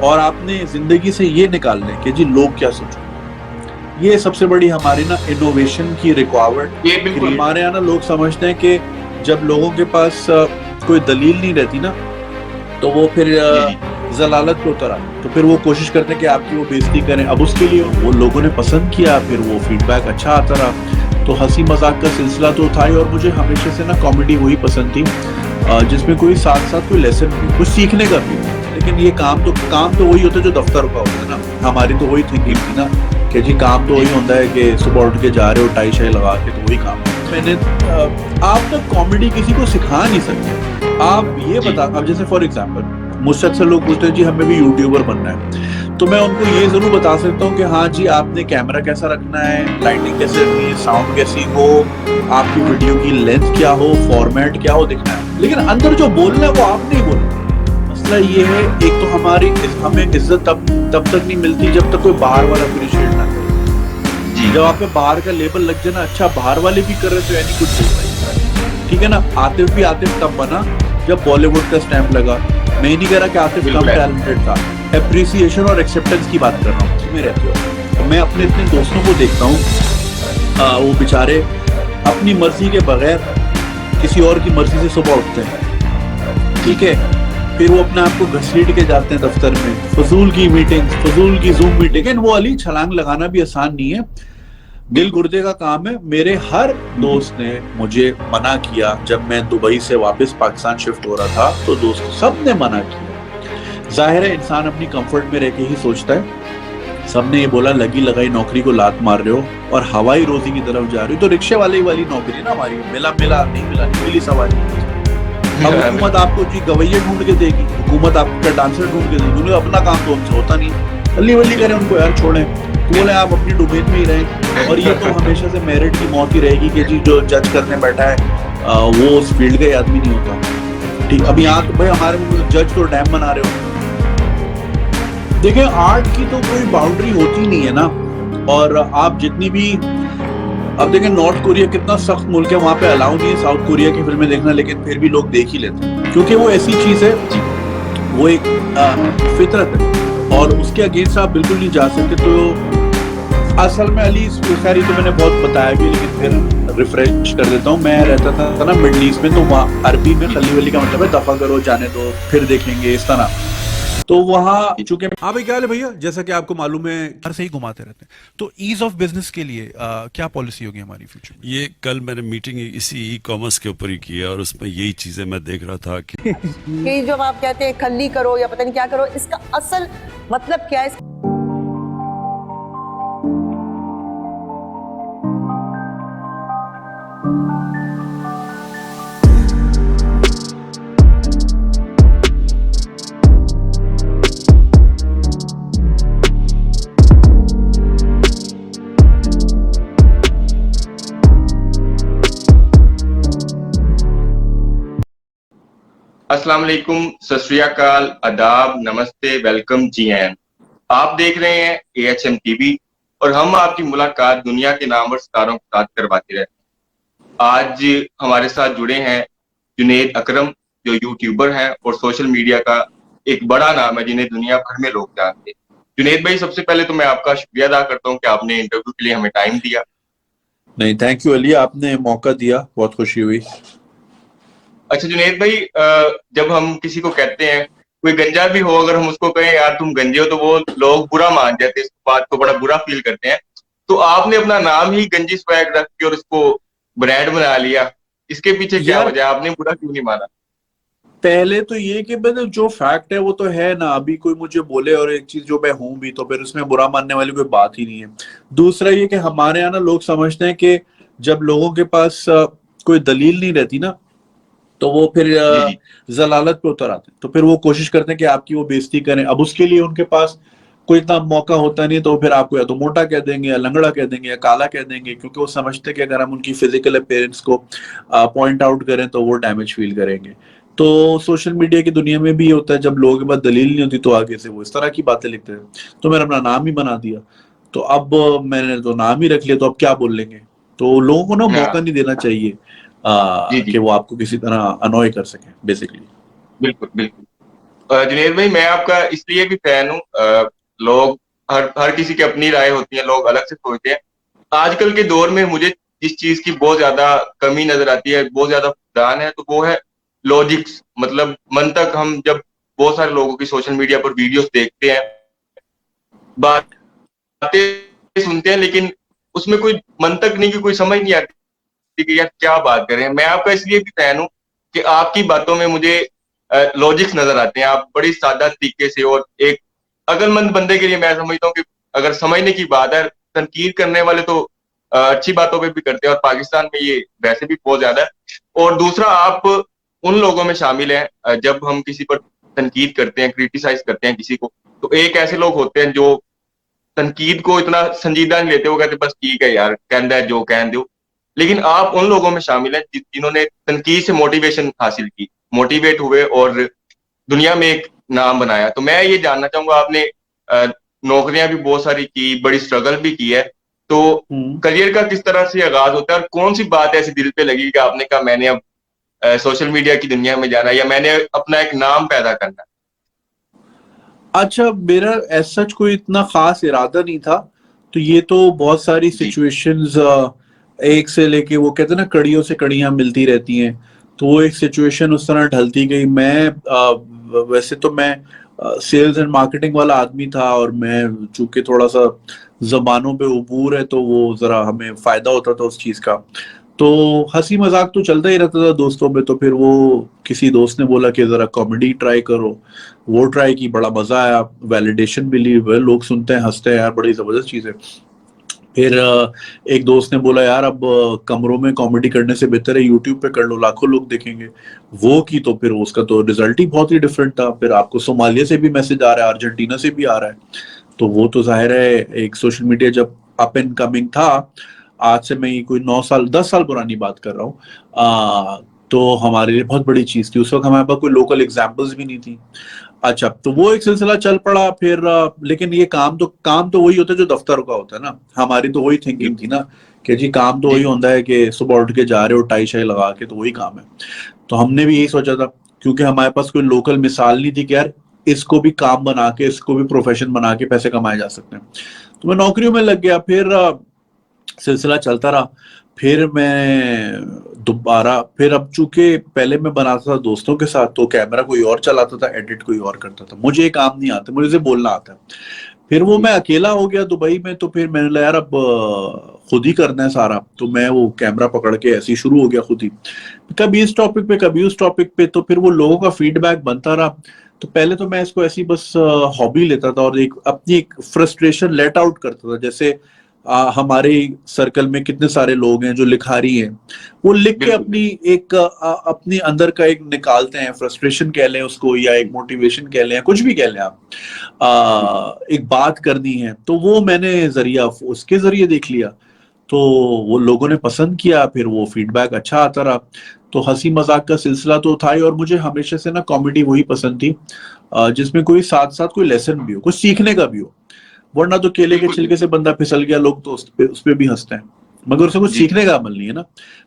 और आपने जिंदगी से ये निकाल लें कि जी लोग क्या सोचेंगे। ये सबसे बड़ी हमारी ना इनोवेशन की रिक्वायरमेंट। ये बिल्कुल हमारे यहाँ ना लोग समझते हैं कि जब लोगों के पास कोई दलील नहीं रहती ना, तो वो फिर जी जी जलालत पे उतर आते, तो फिर वो कोशिश करते हैं कि आपकी वो बेइज्जती करें। अब उसके लिए वो लोगों ने पसंद किया, फिर वो फीडबैक अच्छा आता रहा, तो हंसी मजाक का सिलसिला तो था ही। और मुझे हमेशा से ना कॉमेडी वही पसंद थी जिसमें कोई साथ साथ कोई लेसन भी, कुछ सीखने का भी। लेकिन ये काम तो वही होता है जो दफ्तर का होता है ना। हमारी तो वही थिंकिंग थी ना कि जी काम तो वही होता है कि सुबह उठ के जा रहे हो टाई शाई लगा के, तो वही काम है। मैंने आप तक कॉमेडी किसी को सिखा नहीं सकते। आप ये बता, अब जैसे फॉर एग्जाम्पल मुझसे अक्सर लोग पूछते हैं जी हमें भी यूट्यूबर बनना है, तो मैं उनको ये जरूर बता सकता हूँ कि हाँ जी आपने कैमरा कैसा रखना है, लाइटिंग कैसे रखनी है, साउंड कैसी हो, आपकी वीडियो की लेंथ क्या हो, फॉर्मेट क्या हो, दिखना है। लेकिन अंदर जो बोलना है वो आप नहीं बोलना। मसला ये है, एक तो हमें इज्जत तब तक नहीं मिलती जब तक कोई बाहर वाला अप्रिशिएट ना करे। जब आप पे बाहर का लेबल लग जाए ना, अच्छा बाहर वाले भी कर रहे तो यानी कुछ बोल रहे, ठीक है ना। आतिफ भी आतिफ तब बना जब बॉलीवुड का स्टैंप लगा। मैं नहीं कह रहा कि आतिफ कम टैलेंटेड था, एप्रिसिएशन और एक्सेप्टेंस की बात कर रहा हूँ। में रहते हो, मैं अपने इतने दोस्तों को देखता हूँ, वो बेचारे अपनी मर्जी के बगैर किसी और की मर्जी से सुबह उठते हैं, ठीक है, फिर वो अपने आप को घसीट के जाते हैं दफ्तर में, फजूल की मीटिंग्स, फजूल की जूम मीटिंग। वो वाली छलांग लगाना भी आसान नहीं है, दिल गुर्दे का काम है। मेरे हर दोस्त ने मुझे मना किया जब मैं दुबई से वापस पाकिस्तान शिफ्ट हो रहा था, तो दोस्त सब ने मना किया। जाहिर है इंसान अपनी कंफर्ट में रह के ही सोचता है। सबने ये बोला लगी लगाई नौकरी को लात मार रहे हो और हवाई रोजी की तरफ जा रहे हो, तो रिक्शे वाले वाली नौकरी ना हमारी, मिला नहीं मिली सवारी। अब हुकूमत आपको जी गवैये ढूंढ के देगी, हुकूमत आपका डांसर ढूंढ के देगी, उन्हें अपना काम तो हमसे होता नहीं। अल्ली वल्ली करें उनको यार, छोड़ें, बोले आप अपनी डोमेन में ही रहें। और ये तो हमेशा से मेरिट की मौत ही रहेगी कि जी जो जज करने बैठा है वो उस फील्ड का ही आदमी नहीं होता। ठीक, अब यहाँ तो भाई हमारे जज तो डैम बना रहे हो। देखिए आर्ट की तो कोई बाउंड्री होती नहीं है ना। और आप जितनी भी, अब देखें नॉर्थ कोरिया कितना सख्त मुल्क है, वहां पे अलाउ नहीं है साउथ कोरिया की फिल्में देखना, लेकिन फिर भी लोग देख ही लेते हैं क्योंकि वो ऐसी चीज है, वो एक फितरत है और उसके अगेंस्ट आप बिल्कुल नहीं जा सकते। तो असल में अली खैरी तो मैंने बहुत बताया भी, लेकिन फिर रिफ्रेश कर देता हूँ। मैं रहता था ना मिडल ईस्ट में, तो वहाँ अरबी में खली वली का मतलब है दफा करो, जाने दो, फिर देखेंगे, इस तरह। तो वहाँ चूंकि हाँ भाई क्या हाल है भैया, जैसा कि आपको मालूम है घर से ही घुमाते रहते हैं, तो ईज ऑफ बिजनेस के लिए क्या पॉलिसी होगी हमारी फ्यूचर में? ये कल मैंने मीटिंग इसी ई कॉमर्स के ऊपर ही की है और उसमें यही चीजें मैं देख रहा था कि जब आप कहते हैं खल्ली करो या पता नहीं क्या करो, इसका असल मतलब क्या है? अस्सलाम वालेकुम, सत श्री अकाल, आदाब, नमस्ते, वेलकम, जी हैं। आप देख रहे हैं AHM TV और हम आपकी मुलाकात दुनिया के नामवर सितारों के साथ करवाते रहते हैं। आज हमारे साथ जुड़े हैं जुनैद अकरम, जो यूट्यूबर हैं और सोशल मीडिया का एक बड़ा नाम है जिन्हें दुनिया भर में लोग जानते हैं। जुनैद भाई, सबसे पहले तो मैं आपका शुक्रिया अदा करता हूँ कि आपने इंटरव्यू के लिए हमें टाइम दिया। नहीं, थैंक यू अली, आपने मौका दिया, बहुत खुशी हुई। अच्छा जुनैद भाई, जब हम किसी को कहते हैं, कोई गंजा भी हो, अगर हम उसको कहें यार तुम गंजे हो, तो वो लोग बुरा मान जाते हैं, इस बात को बड़ा बुरा फील करते हैं। तो आपने अपना नाम ही गंजी स्वैग रख के और इसको ब्रांड बना लिया, इसके पीछे क्या वजह है? आपने बुरा क्यों नहीं माना? पहले तो ये कि मतलब जो फैक्ट है वो तो है ना, अभी कोई मुझे बोले और एक चीज जो मैं हूं भी, तो फिर उसमें बुरा मानने वाली कोई बात ही नहीं है। दूसरा ये कि हमारे यहाँ ना लोग समझते हैं कि जब लोगों के पास कोई दलील नहीं रहती ना, तो वो फिर जलालत पे उतर आते हैं, तो फिर वो कोशिश करते हैं कि आपकी वो बेइज्जती करें। अब उसके लिए उनके पास कोई इतना मौका होता नहीं, तो फिर आपको या तो मोटा कह देंगे या लंगड़ा कह देंगे या काला कह देंगे, क्योंकि वो समझते हैं कि अगर हम उनकी फिजिकल अपीयरेंस को पॉइंट आउट करें तो वो डैमेज फील करेंगे। तो सोशल मीडिया की दुनिया में भी ये होता है, जब लोगों के पास दलील नहीं होती तो आगे से वो इस तरह की बातें लिखते हैं। तो मैंने अपना नाम ही बना दिया, तो अब मैंने तो नाम ही रख लिया, तो अब क्या बोल लेंगे। तो लोगों को ना मौका नहीं देना चाहिए कि वो आपको किसी तरह अनॉय कर सके बेसिकली। बिल्कुल बिल्कुल। जुनेद भाई, मैं आपका इसलिए भी फैन हूँ। लोग हर किसी की अपनी राय होती है, लोग अलग से सोचते हैं। आजकल के दौर में मुझे जिस चीज की बहुत ज्यादा कमी नजर आती है, बहुत ज्यादा फुकदान है, तो वो है लॉजिक्स। मतलब मंतक। हम जब बहुत सारे लोगों की सोशल मीडिया पर वीडियोस देखते हैं, बातें सुनते हैं, लेकिन उसमें कोई मंतक नहीं, की कोई समझ नहीं आती कि यार क्या बात कर रहे हैं। मैं आपका इसलिए भी फैन हूँ कि आपकी बातों में मुझे लॉजिक्स नजर आते हैं। आप बड़ी सादा तरीके से और एक अक्लमंद बंदे के लिए मैं समझता हूँ कि अगर समझने की बात है, तनकीद करने वाले तो अच्छी बातों पे भी करते हैं, और पाकिस्तान में ये वैसे भी बहुत ज्यादा है। और दूसरा, आप उन लोगों में शामिल हैं, जब हम किसी पर तनकीद करते हैं, क्रिटिसाइज करते हैं किसी को, तो एक ऐसे लोग होते हैं जो तनकीद को इतना संजीदा नहीं लेते। वो कहते बस ठीक है यार, कहना है जो कह दो। लेकिन आप उन लोगों में शामिल हैं जिन्होंने तनकीद से मोटिवेशन हासिल की, मोटिवेट हुए और दुनिया में एक नाम बनाया। तो मैं ये जानना चाहूंगा, आपने नौकरियां भी बहुत सारी की, बड़ी स्ट्रगल भी की है, तो करियर का किस तरह से आगाज होता है, और कौन सी बात ऐसी दिल पे लगी कि आपने कहा मैंने अब सोशल मीडिया की दुनिया में जाना है, या मैंने अपना एक नाम पैदा करना है? अच्छा, मेरा एज सच कोई इतना खास इरादा नहीं था। तो ये तो बहुत सारी सिचुएशंस एक से लेके, वो कहते हैं ना, कड़ियों से कड़ियां मिलती रहती हैं। तो वो एक सिचुएशन उस तरह ढलती गई। वैसे तो मैं सेल्स एंड मार्केटिंग वाला आदमी था, और मैं चूंकि थोड़ा सा जबानों पे उबूर है, तो वो जरा हमें फायदा होता था उस चीज का। तो हंसी मजाक तो चलता ही रहता था दोस्तों में। तो फिर वो किसी दोस्त ने बोला कि जरा कॉमेडी ट्राई करो। वो ट्राई की, बड़ा मजा आया, वैलिडेशन मिली, लोग सुनते हैं, हंसते हैं, यार बड़ी जबरदस्त चीज है। फिर एक दोस्त ने बोला, यार अब कमरों में कॉमेडी करने से बेहतर है यूट्यूब पे कर लो, लाखों लोग देखेंगे। वो की, तो फिर उसका तो रिजल्ट ही बहुत ही डिफरेंट था। फिर आपको सोमालिया से भी मैसेज आ रहा है, अर्जेंटीना से भी आ रहा है। तो वो तो जाहिर है, एक सोशल मीडिया जब अप एंड कमिंग था, आज से मैं कोई 9 साल 10 साल पुरानी बात कर रहा हूँ, तो हमारे लिए बहुत बड़ी चीज थी। उस वक्त हमारे पास कोई लोकल एग्जाम्पल्स भी नहीं थी। अच्छा, तो वो एक सिलसिला चल पड़ा। फिर लेकिन ये काम तो वही होता है जो दफ्तर का होता है ना। हमारी तो वही थिंकिंग थी ना, कि जी काम तो वही होता है कि सुबह उठ के जा रहे हो टाई शाई लगा के, तो वही काम है। तो हमने भी यही सोचा था, क्योंकि हमारे पास कोई लोकल मिसाल नहीं थी कि यार इसको भी काम बना के, इसको भी प्रोफेशन बना के पैसे कमाए जा सकते हैं। तो मैं नौकरियों में लग गया। फिर सिलसिला चलता रहा। फिर मैं दोबारा, फिर अब चूंकि पहले मैं बनाता था दोस्तों के साथ, तो कैमरा कोई और चलाता था, एडिट कोई और करता था, मुझे ये काम नहीं आता, मुझे सिर्फ बोलना आता है। फिर वो मैं अकेला हो गया दुबई में। तो फिर मैंने कहा यार अब खुद ही करना है सारा। तो मैं वो कैमरा पकड़ के ऐसे ही शुरू हो गया खुद ही, कभी इस टॉपिक पे कभी उस टॉपिक पे। तो फिर वो लोगों का फीडबैक बनता रहा। तो पहले तो मैं इसको ऐसी बस हॉबी लेता था, और एक अपनी एक फ्रस्ट्रेशन लेट आउट करता था। जैसे हमारे सर्कल में कितने सारे लोग हैं जो लिखारी हैं, वो लिख के अपनी एक अपनी अंदर का एक निकालते हैं, फ्रस्ट्रेशन कह लें उसको, या एक मोटिवेशन कह लें, कुछ भी कह लें आप। एक बात करनी है, तो वो मैंने जरिया उसके जरिए देख लिया। तो वो लोगों ने पसंद किया, फिर वो फीडबैक अच्छा आता रहा। तो हंसी मजाक का सिलसिला तो था ही। और मुझे हमेशा से ना कॉमेडी वही पसंद थी जिसमें कोई साथ साथ कोई लेसन भी हो, कुछ सीखने का भी हो। वरना तो केले के छिलके से बंदा फिसल गया, लोग तो उस पे भी हंसते हैं, मगर उससे कुछ सीखने का अमल नहीं है ना।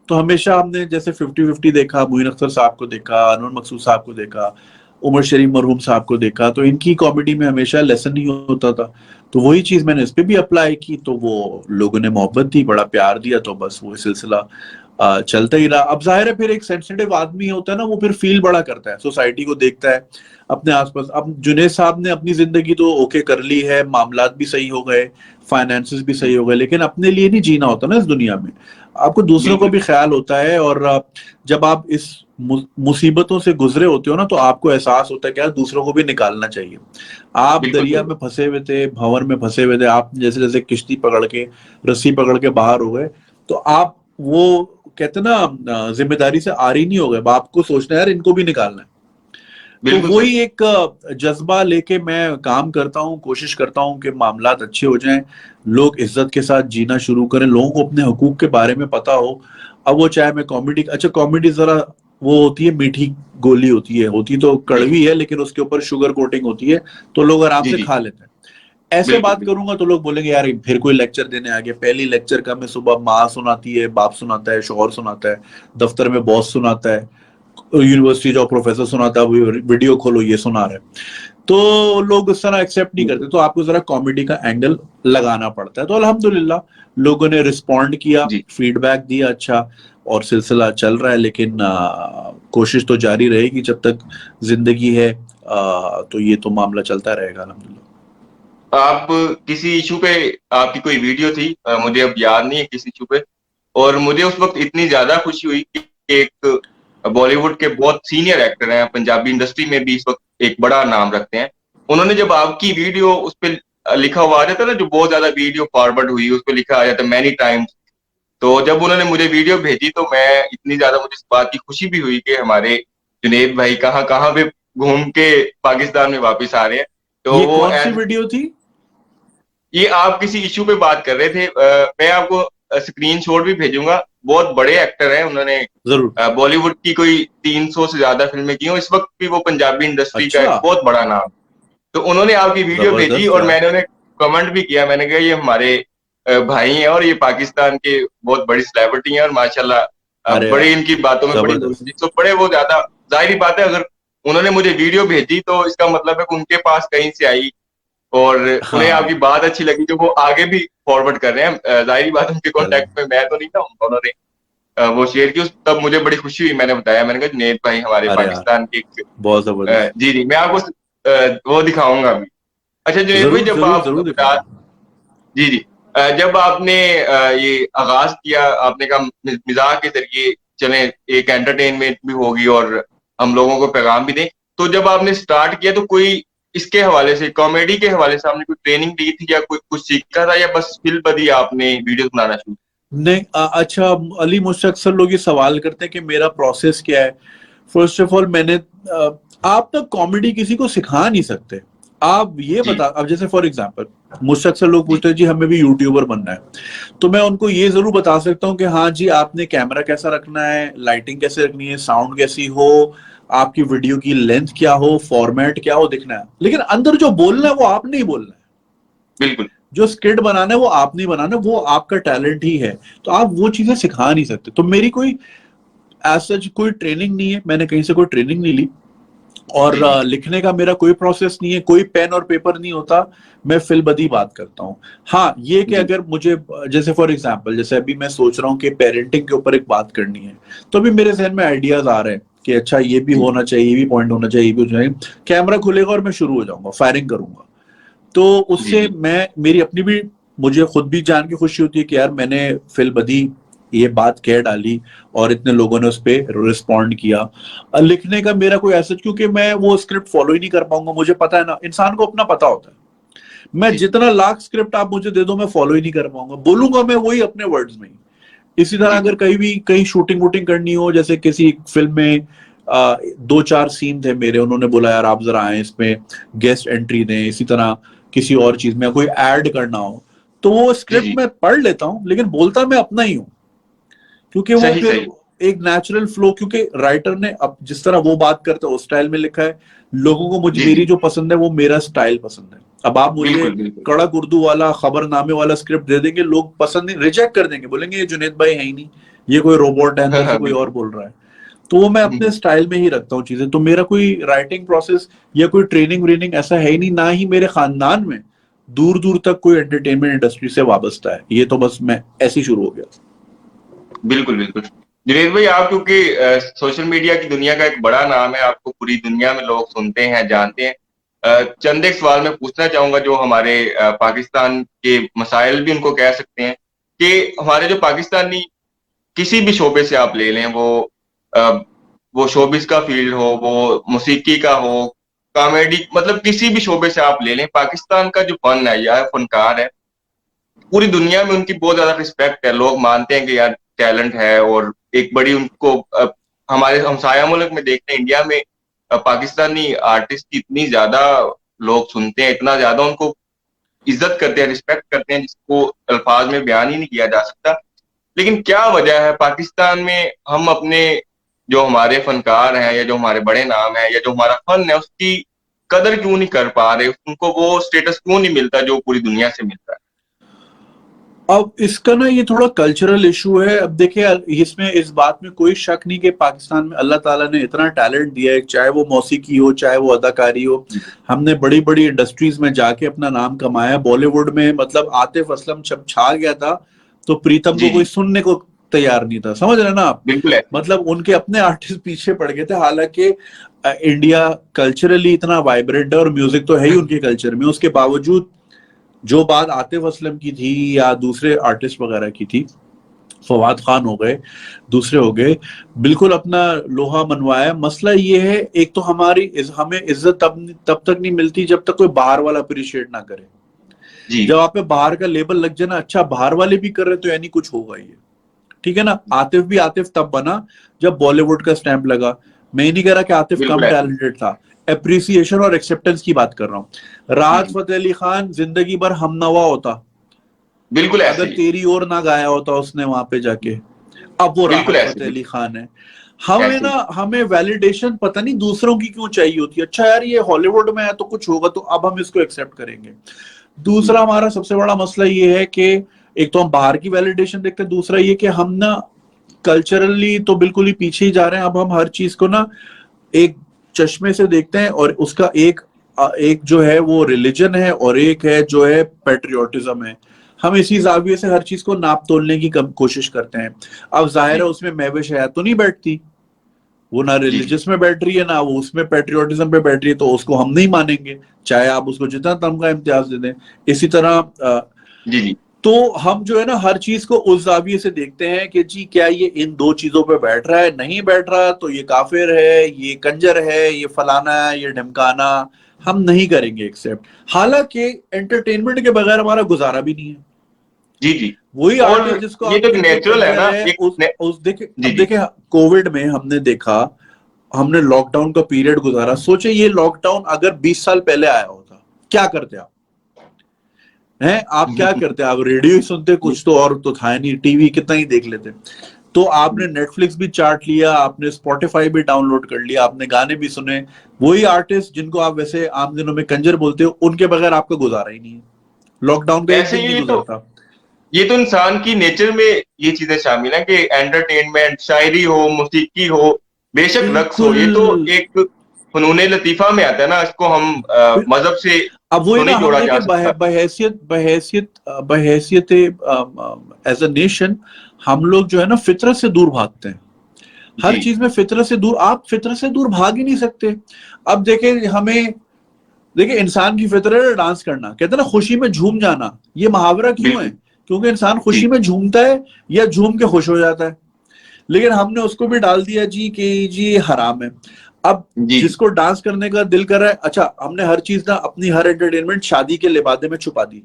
तो हमेशा हमने जैसे 50-50 देखा, मोइन अख्तर साहब को देखा, अनवर मकसूद साहब को देखा, उमर शरीफ मरहूम साहब को देखा, तो इनकी कॉमेडी में हमेशा लेसन ही होता था। तो वही चीज मैंने इस पे भी अप्लाई की। तो वो लोगों ने मोहब्बत दी, बड़ा प्यार दिया, तो बस वो सिलसिला चलता ही रहा। अब जाहिर है, फिर एक सेंसिटिव आदमी होता है ना, वो फिर फील बड़ा करता है, सोसाइटी को देखता है, अपने आसपास। अब जुनेद साहब ने अपनी जिंदगी तो ओके कर ली है, मामलात भी सही हो गए, फाइनेंसेस भी सही हो गए, लेकिन अपने लिए नहीं जीना होता ना इस दुनिया में। आपको दूसरों को भी ख्याल होता है। और जब आप इस मुसीबतों से गुजरे होते हो ना, तो आपको एहसास होता है कि यार दूसरों को भी निकालना चाहिए। आप दरिया में फंसे हुए थे, भंवर में फंसे हुए थे, आप जैसे जैसे किश्ती पकड़ के, रस्सी पकड़ के बाहर हो गए, तो आप वो कहते ना जिम्मेदारी से आरी नहीं हो गए। आपको सोचना है यार इनको भी निकालना है। तो वही एक जज्बा लेके मैं काम करता हूँ, कोशिश करता हूँ कि मामलात अच्छे हो जाएं, लोग इज्जत के साथ जीना शुरू करें, लोगों को अपने हुकूक के बारे में पता हो। अब वो चाहे मैं कॉमेडी, अच्छा कॉमेडी जरा वो होती है, मीठी गोली होती तो कड़वी है, लेकिन उसके ऊपर शुगर कोटिंग होती है, तो लोग आराम से खा लेते हैं। ऐसे बात करूंगा तो लोग बोलेंगे यार फिर कोई लेक्चर देने आ गया। पहली लेक्चर का मैं सुबह माँ सुनाती है, बाप सुनाता है, शौहर सुनाता है, दफ्तर में बॉस सुनाता है, यूनिवर्सिटी जाओ, प्रोफेसर सुनाता है, वीडियो खोलो ये सुना रहे, तो लोग उस तरह एक्सेप्ट नहीं करते। तो आपको जरा कॉमेडी का एंगल लगाना पड़ता है। तो अल्हम्दुलिल्लाह लोगों ने रिस्पॉन्ड किया, जी फीडबैक दिया अच्छा, और सिलसिला चल रहा है। लेकिन कोशिश तो जारी रहेगी जब तक जिंदगी है, तो ये तो मामला चलता रहेगा अल्हम्दुलिल्लाह। आप किसी इशू पे, आपकी कोई वीडियो थी, मुझे अब याद नहीं है किस इशू पे, और मुझे उस वक्त इतनी ज्यादा खुशी हुई कि एक बॉलीवुड के बहुत सीनियर एक्टर हैं, पंजाबी इंडस्ट्री में भी इस वक्त एक बड़ा नाम रखते हैं, उन्होंने जब आपकी वीडियो उस पर लिखा हुआ आ जाता ना, जो बहुत ज्यादा वीडियो फॉरवर्ड हुई उस पर लिखा आ जाता मैनी टाइम्स, तो जब उन्होंने मुझे वीडियो भेजी तो मैं इतनी ज्यादा, मुझे इस बात की खुशी भी हुई कि हमारे जुनेद भाई कहाँ कहाँ पे घूम के पाकिस्तान में वापस आ रहे हैं। तो ये वो कौन सी वीडियो थी? ये आप किसी इशू पे बात कर रहे थे, मैं आपको स्क्रीनशॉट भी भेजूंगा। बहुत बड़े एक्टर हैं, उन्होंने जरूर। बॉलीवुड की कोई 300 से ज्यादा फिल्में की हैं, इस वक्त भी वो पंजाबी इंडस्ट्री का अच्छा, एक बहुत बड़ा नाम। तो उन्होंने आपकी वीडियो भेजी जबरदस्त और यार। मैंने उन्हें कमेंट भी किया, मैंने कहा ये हमारे भाई हैं और ये पाकिस्तान के बहुत बड़ी सेलिब्रिटी हैं, और माशाल्लाह अरे बड़ी यार, इनकी बातों में बड़ी जबरदस्त। नॉलेज, तो बड़े वो ज्यादा, जाहिर बात है अगर उन्होंने मुझे वीडियो भेजी तो इसका मतलब है कि उनके पास कहीं से आई और उन्हें आपकी हाँ, बात अच्छी लगी, जो वो आगे भी फॉरवर्ड कर रहे हैं। जाहिर बात है उनके चलो, कॉन्टेक्ट में मैं तो नहीं था, उन्होंने वो शेयर की, तब मुझे बड़ी खुशी हुई। मैंने बताया, मैंने कहा जुनेद भाई हमारे अरे यार, पाकिस्तान के एक, बहुत जबरदस्त। जी जी मैं आपको वो दिखाऊंगा अभी। अच्छा जुनेद भाई, जरूर जब जरूर आप जरूर बता, दिखाना। जी जी जब आपने ये आगाज किया, आपने कहा मिजाक के जरिए चले, एक एंटरटेनमेंट भी होगी और हम लोगों को पैगाम भी दें, तो जब आपने स्टार्ट किया तो कोई इसके हवाले से, कॉमेडी के हवाले से आपने कोई ट्रेनिंग ली थी या कोई कुछ सीखा था, या बस फिल बदी आपने वीडियो बनाना शुरू? नहीं, अच्छा अली, मुझसे अक्सर लोग ये सवाल करते हैं कि मेरा प्रोसेस क्या है। फर्स्ट ऑफ ऑल मैंने आप ना कॉमेडी किसी को सिखा नहीं सकते। आप ये जी बता, अब जैसे फॉर एग्जांपल मुझसे अक्सर लोग जी पूछते हैं जी हमें भी यूट्यूबर बनना है, तो मैं उनको ये जरूर बता सकता हूँ कि हाँ जी, आपने कैमरा कैसा रखना है, लाइटिंग कैसे रखनी है, साउंड कैसी हो, आपकी वीडियो की लेंथ क्या हो, फॉर्मेट क्या हो, दिखना है। लेकिन अंदर जो बोलना है वो आपने ही बोलना है। बिल्कुल। जो स्किट बनाना है वो आप नहीं बनाना, वो आपका टैलेंट ही है। तो आप वो चीजें सिखा नहीं सकते। तो मेरी कोई एज सच कोई ट्रेनिंग नहीं है, मैंने कहीं से कोई ट्रेनिंग नहीं ली। और जी जी लिखने का मेरा कोई प्रोसेस नहीं है, कोई पेन और पेपर नहीं होता। मैं फिलबदी बात करता हूँ। हाँ, ये कि जी अगर मुझे जैसे फॉर एग्जांपल, जैसे अभी मैं सोच रहा हूँ कि पेरेंटिंग के ऊपर एक बात करनी है, तो अभी मेरे जहन में आइडियाज आ रहे हैं कि अच्छा ये भी जी होना चाहिए, ये भी पॉइंट होना चाहिए, ये भी होना चाहिए। कैमरा खुलेगा और मैं शुरू हो जाऊंगा, फायरिंग करूंगा। तो जी उससे जी मैं, मेरी अपनी भी, मुझे खुद भी जान के खुशी होती है कि यार मैंने फिलबदी ये बात कह डाली और इतने लोगों ने उस पर रिस्पॉन्ड किया। लिखने का मेरा कोई ऐसा, क्योंकि मैं वो स्क्रिप्ट फॉलो ही नहीं कर पाऊंगा। मुझे पता है ना, इंसान को अपना पता होता है। मैं जी जितना लाख स्क्रिप्ट आप मुझे दे दो, मैं फॉलो ही नहीं कर पाऊंगा। बोलूंगा मैं वही अपने वर्ड्स में ही। इसी तरह जी अगर कहीं भी कहीं शूटिंग वूटिंग करनी हो, जैसे किसी फिल्म में 2-4 सीन थे मेरे, उन्होंने बोला यार आप जरा आए, इसमें गेस्ट एंट्री दें। इसी तरह किसी और चीज में कोई ऐड करना हो, तो वो जी स्क्रिप्ट जी मैं पढ़ लेता हूँ, लेकिन बोलता मैं अपना ही हूँ। क्योंकि वो सही फिर सही। एक नेचुरल फ्लो, क्योंकि राइटर ने अब जिस तरह वो बात करता है उस स्टाइल में लिखा है। लोगों को मुझे, जी मेरी जी जो पसंद है वो मेरा स्टाइल पसंद है। अब आप मुझे बिल्कुल बिल्कुल। कड़क उर्दू वाला खबरनामे वाला स्क्रिप्ट दे देंगे, लोग पसंद नहीं, रिजेक्ट कर देंगे, बोलेंगे ये जुनेद भाई है ही नहीं, ये कोई रोबोट है, हाँ अंदर से हाँ कोई और बिल्कुल। बोल रहा है। तो वो मैं अपने स्टाइल में ही रखता हूँ चीजें। तो मेरा कोई राइटिंग प्रोसेस या कोई ट्रेनिंग व्रेनिंग ऐसा है ही नहीं, ना ही मेरे खानदान में दूर दूर तक कोई एंटरटेनमेंट इंडस्ट्री से वाबस्ता है। ये तो बस मैं ऐसे ही शुरू हो गया। बिल्कुल बिल्कुल। जुनेद भाई, आप क्योंकि सोशल मीडिया की दुनिया का एक बड़ा नाम है, आपको पूरी दुनिया में लोग सुनते हैं, जानते हैं। चंद एक सवाल मैं पूछना चाहूंगा जो हमारे पाकिस्तान के मसाइल भी उनको कह सकते हैं, कि हमारे जो पाकिस्तानी किसी भी शोबे से आप ले लें, अ, वो शोबिस का फील्ड हो, वो मौसीकी का हो, कॉमेडी, मतलब किसी भी शोबे से आप ले लें, पाकिस्तान का जो फन है या फनकार है, पूरी दुनिया में उनकी बहुत ज्यादा रिस्पेक्ट है। लोग मानते हैं कि यार टैलेंट है, और एक बड़ी उनको हमारे हमसाया मुल्क में देखते हैं, इंडिया में पाकिस्तानी आर्टिस्ट की इतनी ज्यादा लोग सुनते हैं, इतना ज्यादा उनको इज्जत करते हैं, रिस्पेक्ट करते हैं, जिसको अल्फाज में बयान ही नहीं किया जा सकता। लेकिन क्या वजह है पाकिस्तान में हम अपने जो हमारे फनकार हैं, या जो हमारे बड़े नाम है, या जो हमारा फन है, उसकी कदर क्यों नहीं कर पा रहे, उनको वो स्टेटस क्यों नहीं मिलता जो पूरी दुनिया से मिलता है? अब इसका ना ये थोड़ा कल्चरल इशू है। अब देखिए, इसमें इस बात में कोई शक नहीं कि पाकिस्तान में अल्लाह ताला ने इतना टैलेंट दिया है, चाहे वो मौसीकी हो चाहे वो अदाकारी हो। हमने बड़ी बड़ी इंडस्ट्रीज में जाके अपना नाम कमाया। बॉलीवुड में मतलब आतिफ असलम जब छा गया था तो प्रीतम जी को कोई जी सुनने को तैयार नहीं था, समझ रहे ना आप। बिल्कुल ऐसे। मतलब उनके अपने आर्टिस्ट पीछे पड़ गए थे। हालांकि इंडिया कल्चरली इतना वाइब्रेंट है और म्यूजिक तो है ही उनके कल्चर में, उसके बावजूद जो बात आतिफ असलम की थी या दूसरे आर्टिस्ट वगैरह की थी, फवाद खान हो गए, दूसरे हो गए, बिल्कुल अपना लोहा मनवाया। मसला ये है, एक तो हमें इज्जत तब तक नहीं मिलती जब तक कोई बाहर वाला अप्रिशिएट ना करे। जी जब आप पे बाहर का लेबल लग जाए ना, अच्छा बाहर वाले भी कर रहे तो यानी कुछ होगा ये, ठीक है ना। आतिफ भी आतिफ तब बना जब बॉलीवुड का स्टैंप लगा। मैं नहीं कह रहा कि आतिफ बिल्कुल कम ऐसे। टैलेंटेड था, एप्रिसिएशन और एक्सेप्टेंस की बात कर रहा हूँ। जी राहत जी फतेह अली खान जिंदगी भर हमनवा होता बिल्कुल ऐसे अगर ही। तेरी ओर ना गाया होता उसने वहां पे जाके। अब वो बिल्कुल राहत ऐसे फतेह ही। अली खान है। हमें ऐसे ना ही। हमें वैलिडेशन पता नहीं दूसरों की क्यों चाहिए होती है। अच्छा यार, ये हॉलीवुड में है तो कुछ होगा तो अब हम इसको एक्सेप्ट करेंगे। जी दूसरा हमारा सबसे बड़ा मसला ये है कि एक तो हम बाहर की वैलिडेशन देखते हैं, दूसरा ये कि हम ना कल्चरली तो बिल्कुल ही पीछे ही जा रहे हैं। अब हम हर चीज को ना एक चश्मे से देखते हैं और उसका एक जो है वो रिलीजन है और एक है जो है पेट्रियोटिज्म है। हम इसी जाविये से हर चीज को नाप तोलने की कोशिश करते हैं। अब जाहिर है जी उसमें महविश हयात तो नहीं बैठती, वो ना जी जी रिलीजियस में बैठ रही है ना वो उसमें पेट्रियोटिज्म पे बैठ रही है, तो उसको हम नहीं मानेंगे चाहे आप उसको जितना तमगा इम्तियाज दे दें। इसी तरह जी जी तो हम जो है ना हर चीज को उस जाविये से देखते हैं कि जी क्या ये इन दो चीजों पे बैठ रहा है, नहीं बैठ रहा तो ये काफिर है, ये कंजर है, ये फलाना है, ये ढमकाना। हम नहीं करेंगे एक्सेप्ट। हालांकि एंटरटेनमेंट के बगैर हमारा गुजारा भी नहीं है। जी जी। वही और आर्टिस्ट जिसको ये आप तो एक कहते हो नेचुरल है कंजर ना, है, एक उस देखे जी अब जी देखे कोविड में हमने देखा, हमने लॉकडाउन का पीरियड गुजारा। सोचे ये लॉकडाउन अगर 20 साल पहले आया होता, क्या करते आप? हैं आप क्या करते? आप रेडियो ही सुनते, कुछ तो और तो था नहीं, टीवी कितना ही देख लेते। तो आपने नेटफ्लिक्स भी चाट लिया, आपने स्पॉटिफाई भी डाउनलोड कर लिया, आपने गाने भी सुने। वही आर्टिस्ट जिनको आप वैसे आम दिनों में कंजर बोलते हो, उनके बगैर आपका गुजारा ही नहीं है। लॉकडाउन का एक ऐसे दिन नहीं ही गुजरता। ये तो इंसान की नेचर में ये चीजें शामिल हैं कि एंटरटेनमेंट, शायरी हो, मौसीकी हो, बेशक रक्स हो, बिल्कुल। ये तो एक फनूने लतीफा में आता है ना, इसको हम मजहब से अब वही तो ना, नहीं हम जोड़ा जा देखे सकता। बहैसियत एज अ नेशन, हम लोग जो है ना फितरत से दूर भागते हैं। हर जी चीज में फितरत से दूर, आप फितरत से दूर भाग ही नहीं सकते। अब देखिए इंसान की फितरत है डांस करना, कहते हैं ना खुशी में झूम जाना। ये मुहावरा क्यों है? बिल्कुल। क्योंकि इंसान जी खुशी में झूमता है या झूम के खुश हो जाता है। लेकिन हमने उसको भी डाल दिया जी कि जी ये हराम है। अब जी जी जिसको डांस करने का दिल कर रहा है, अच्छा हमने हर चीज ना अपनी हर एंटरटेनमेंट शादी के लिबादे में छुपा दी।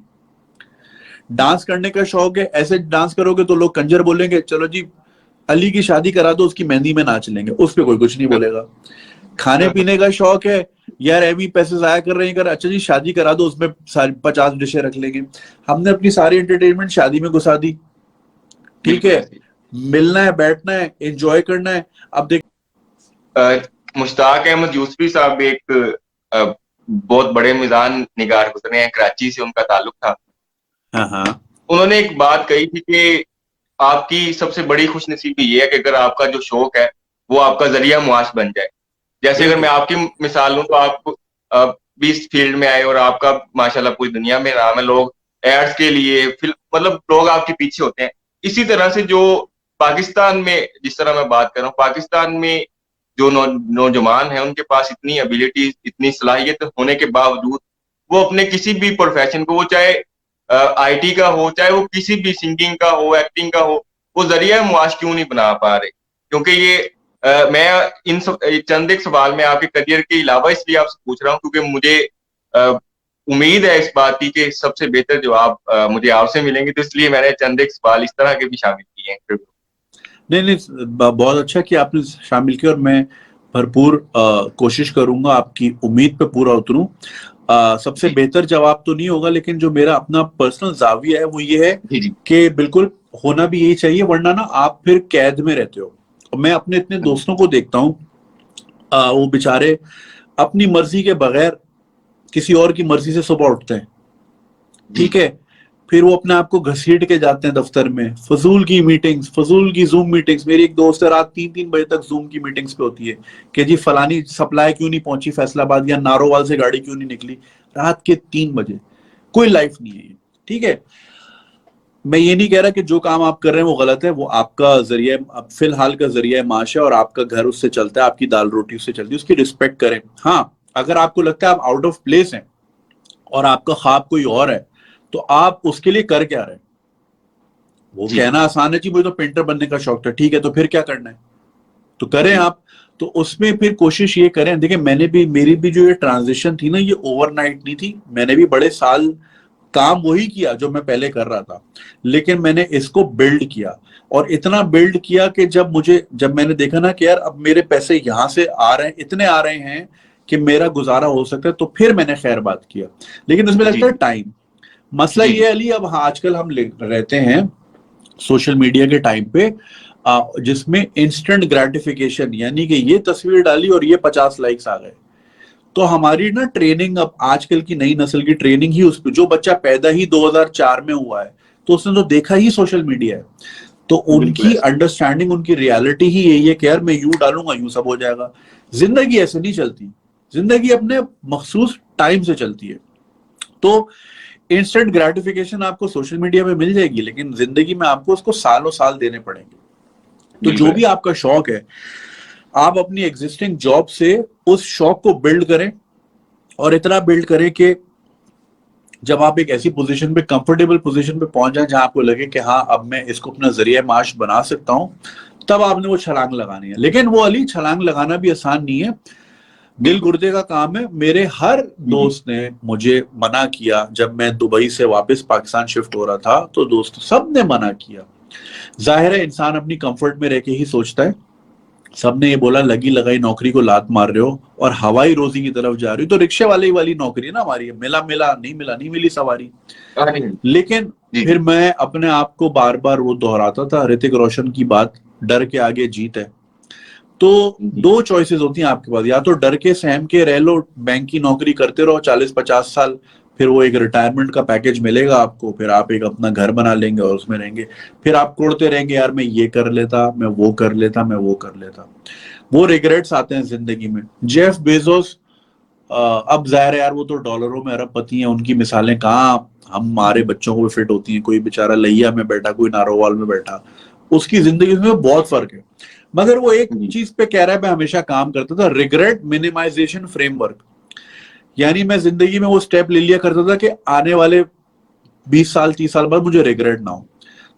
डांस करने का शौक है, ऐसे डांस करोगे तो लोग कंजर बोलेंगे, चलो जी अली की शादी करा दो, उसकी मेहंदी में नाच लेंगे, उस पर कोई कुछ नहीं बोलेगा। खाने पीने का शौक है, यार एवी पैसे जाया कर रहे हैं, कर अच्छा जी शादी करा दो, उसमें सारी 50 डिशें रख लेंगे। हमने अपनी सारी एंटरटेनमेंट शादी में घुसा दी। ठीक बिल्कुल है, ऐसे ही। मिलना है, बैठना है, एंजॉय करना है। अब देख मुश्ताक अहमद यूसुफी साहब एक बहुत बड़े मिजान निगार गुजरे हैं, कराची से उनका ताल्लुक था। हाँ हाँ उन्होंने एक बात कही थी कि आपकी सबसे बड़ी खुशनसीबी ये है कि अगर आपका जो शौक है वो आपका जरिया मुआश बन जाए। जैसे अगर मैं बिल्कुल आपकी मिसाल लूं तो आप भी इस फील्ड में आए और आपका माशाल्लाह पूरी दुनिया में नाम है, लोग एड्स के लिए मतलब लोग आपके पीछे होते हैं। इसी तरह से जो पाकिस्तान में, जिस तरह मैं बात कर रहा हूँ, पाकिस्तान में जो नौजवान है उनके पास इतनी एबिलिटी, इतनी सलाहियत होने के बावजूद वो अपने किसी भी प्रोफेशन को, वो चाहे आईटी का हो, चाहे वो किसी भी सिंगिंग का हो, एक्टिंग का हो, वो जरिया मुआश क्यों नहीं बना पा रहे? क्योंकि ये मैं चंद एक सवाल में आपके करियर के अलावा इसलिए आपसे पूछ रहा हूँ क्योंकि मुझे उम्मीद है इस बात की कि सबसे बेहतर जवाब मुझे आपसे मिलेंगे, तो इसलिए मैंने चंद एक सवाल इस तरह के भी शामिल किए हैं। नहीं नहीं, बहुत अच्छा कि आपने शामिल किया और मैं भरपूर कोशिश करूंगा आपकी उम्मीद पे पूरा उतरूं। सबसे जी बेहतर जवाब तो नहीं होगा, लेकिन जो मेरा अपना पर्सनल जाविया है वो ये है जी जी कि बिल्कुल होना भी यही चाहिए, वरना ना आप फिर कैद में रहते हो। और मैं अपने इतने दोस्तों को देखता हूँ, वो बेचारे अपनी मर्जी के बगैर किसी और की मर्जी से सुबह उठते हैं, जी ठीक है, फिर वो अपने आप को घसीट के जाते हैं दफ्तर में, फजूल की मीटिंग्स, फजूल की जूम मीटिंग्स। मेरी एक दोस्त है, रात 3-3 बजे तक जूम की मीटिंग्स पे होती है कि जी फलानी सप्लाई क्यों नहीं पहुंची फैसलाबाद, या नारोवाल से गाड़ी क्यों नहीं निकली, रात के 3 बजे। कोई लाइफ नहीं है ये, ठीक है। मैं ये नहीं कह रहा कि जो काम आप कर रहे हैं वो गलत है, वो आपका जरिया, फिलहाल का जरिया माश है और आपका घर उससे चलता है, आपकी दाल रोटी उससे चलती है, उसकी रिस्पेक्ट करें। हाँ, अगर आपको लगता है आप आउट ऑफ प्लेस हैं और आपका ख्वाब कोई और है, तो आप उसके लिए कर क्या रहे हैं? वो कहना आसान है जी मुझे तो पेंटर बनने का शौक था, ठीक है, तो फिर क्या करना है, तो करें आप। तो उसमें फिर कोशिश ये करें। देखिए मेरी भी जो ये ट्रांजिशन थी ना, ये ओवरनाइट नहीं थी। मैंने भी बड़े साल काम वही किया जो मैं पहले कर रहा था, लेकिन मैंने इसको बिल्ड किया, और इतना बिल्ड किया कि जब मैंने देखा ना कि यार अब मेरे पैसे यहां से आ रहे हैं, इतने आ रहे हैं कि मेरा गुजारा हो सकता है, तो फिर मैंने खैर बात किया। लेकिन इसमें लगता है टाइम। मसला ये अली, अब आजकल हम रहते हैं सोशल मीडिया के टाइम पे, जिसमें इंस्टेंट ग्रेटिफिकेशन, यानी कि ये तस्वीर डाली और ये 50 लाइक्स आ गए। तो हमारी ना ट्रेनिंग, अब आजकल की नई नस्ल की ट्रेनिंग ही उस पर, जो बच्चा पैदा ही 2004 में हुआ है तो उसने तो देखा ही सोशल मीडिया है, तो उनकी अंडरस्टैंडिंग, उनकी रियलिटी ही यही है कि यार मैं यूं डालूंगा यूं सब हो जाएगा। जिंदगी ऐसे नहीं चलती, जिंदगी अपने मखसूस टाइम से चलती है। तो इंस्टेंट ग्रेटिफिकेशन आपको सोशल मीडिया पे मिल जाएगी, लेकिन जिंदगी में आपको उसको सालों साल देने पड़ेंगे। तो जो भी आपका शौक है, आप अपनी एग्जिस्टिंग जॉब से उस शौक को बिल्ड करें, और इतना बिल्ड करें कि जब आप एक ऐसी पोजीशन पे, कंफर्टेबल पोजीशन पे पहुंच जाए जहां आपको लगे कि हाँ अब मैं इसको अपना जरिया माश बना सकता हूं, तब आपने वो छलांग लगानी है। लेकिन वो अली छलांग लगाना भी आसान नहीं है, दिल गुर्दे का काम है। मेरे हर दोस्त ने मुझे मना किया, जब मैं दुबई से वापस पाकिस्तान शिफ्ट हो रहा था तो दोस्त सब ने मना किया। जाहिर है इंसान अपनी कंफर्ट में रह के ही सोचता है। सबने ये बोला लगी लगाई नौकरी को लात मार रहे हो और हवाई रोजी की तरफ जा रही हो, तो रिक्शे वाली नौकरी है ना हमारी, मिला नहीं मिली सवारी। लेकिन फिर मैं अपने आप को बार बार वो दोहराता था, ऋतिक रोशन की बात, डर के आगे जीत है। तो दो चॉइसेस होती हैं आपके पास, या तो डर के सहम के रह लो, बैंक की नौकरी करते रहो 40-50 साल, फिर वो एक रिटायरमेंट का पैकेज मिलेगा आपको, फिर आप एक अपना घर बना लेंगे और उसमें रहेंगे, फिर आप कोड़ते रहेंगे यार मैं ये कर लेता, मैं वो कर लेता, मैं वो कर लेता। वो रिग्रेट्स आते हैं जिंदगी में। जेफ बेजोस, अब जाहिर है यार वो तो डॉलरों में अरबपति हैं, उनकी मिसालें कहाँ हमारे बच्चों को भी फिट होती हैं। कोई बेचारा लैया में बैठा, कोई नारोवाल में बैठा, उसकी जिंदगी में बहुत फर्क है। मगर वो एक चीज पे कह रहा है, मैं हमेशा काम करता था, रिग्रेट मिनिमाइजेशन फ्रेमवर्क। यानी मैं जिंदगी में वो स्टेप ले लिया करता था कि आने वाले 20 साल 30 साल बाद मुझे रिग्रेट ना हो।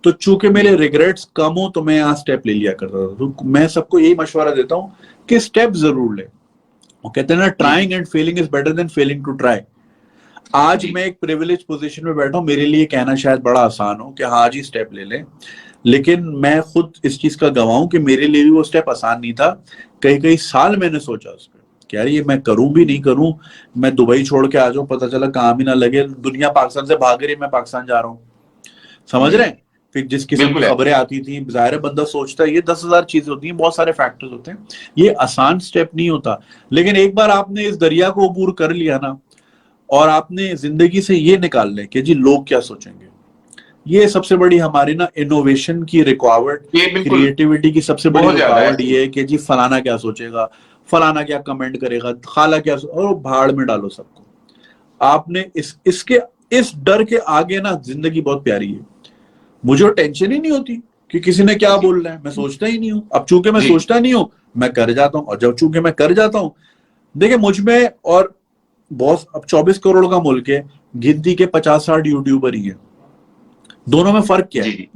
तो चूंकि मेरे रिग्रेट्स कम हो तो मैं यहाँ स्टेप ले लिया करता था। तो मैं सबको यही मशवरा देता हूँ कि स्टेप जरूर ले। वो कहते हैं ना, trying and failing is better than failing to try. आज मैं एक प्रिविलेज पोजीशन में बैठा हूँ, मेरे लिए कहना शायद बड़ा आसान हो कि हाँ जी स्टेप ले लें, लेकिन मैं खुद इस चीज का गवाह हूं कि मेरे लिए भी वो स्टेप आसान नहीं था। कई साल मैंने सोचा उस पर कि यार ये मैं करूं भी नहीं करूं, मैं दुबई छोड़ के आ जाऊं, पता चला काम ही ना लगे, दुनिया पाकिस्तान से भाग रही है, मैं पाकिस्तान जा रहा हूं, समझ रहे हैं। फिर जिस किस्म की खबरें आती थी, जाहिर है बंदा सोचता है, ये 10,000 चीजें होती हैं, बहुत सारे फैक्टर्स होते हैं, ये आसान स्टेप नहीं होता। लेकिन एक बार आपने इस दरिया को अबूर कर लिया ना, और आपने जिंदगी से ये निकाल ले कि जी लोग क्या सोचेंगे, ये सबसे बड़ी हमारी ना इनोवेशन की रुकावट, क्रिएटिविटी की सबसे बड़ी रुकावट ये है कि जी फलाना क्या सोचेगा, फलाना क्या कमेंट करेगा, खाला क्या, और भाड़ में डालो सबको। आपने इस डर के आगे ना जिंदगी बहुत प्यारी है। मुझे टेंशन ही नहीं होती कि किसी ने क्या बोल रहा है, मैं सोचता ही नहीं हूं। अब चूंकि मैं सोचता नहीं हूं, मैं कर जाता हूं, और जब चूंकि मैं कर जाता हूं, देखिए मुझ में और बहुत, अब 24 करोड़ का मुल्क है, गिनती के 50-60 यूट्यूबर ही है, दोनों में फर्क क्या है?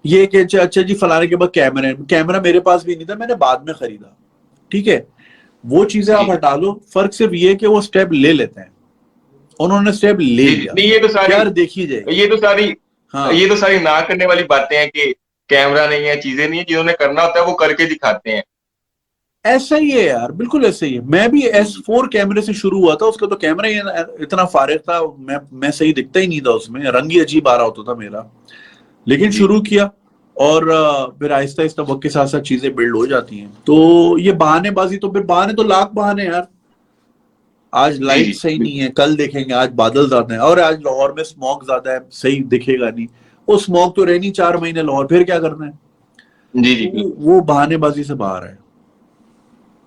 ये कि अच्छा जी फलाने के बाद कैमरा मेरे पास भी नहीं था, मैंने बाद में खरीदा, ठीक है, वो चीजें आप हटा लो। फर्क सिर्फ ये कि वो स्टेप ले लेते हैं, उन्होंने स्टेप ले लिया, ये तो सारी यार देखी जाए, ये तो सारी ना करने वाली बातें हैं कि कैमरा नहीं है, चीजें नहीं है, जिन्होंने करना होता है वो करके दिखाते हैं। ऐसा ही है यार, बिल्कुल ऐसा ही है। मैं भी S4 कैमरे से शुरू हुआ था, उसका तो कैमरा ही इतना फारिग था, मैं सही दिखता ही नहीं था उसमें, रंग ही अजीब आ रहा होता था मेरा, लेकिन शुरू किया और फिर आहिस्ता आहिस्ता वक्त के साथ साथ चीजें बिल्ड हो जाती हैं। तो ये बहानेबाजी, तो फिर बहाने तो लाख बहाने यार, आज जी लाइट जी सही नहीं है, कल देखेंगे आज बादल ज्यादा है, और आज लाहौर में स्मॉग ज्यादा है, सही दिखेगा नहीं। वो स्मॉग तो रहनी 4 महीने लाहौर, फिर क्या करना है? जी जी तो बिल्कुल। वो बहानेबाजी से बाहर है।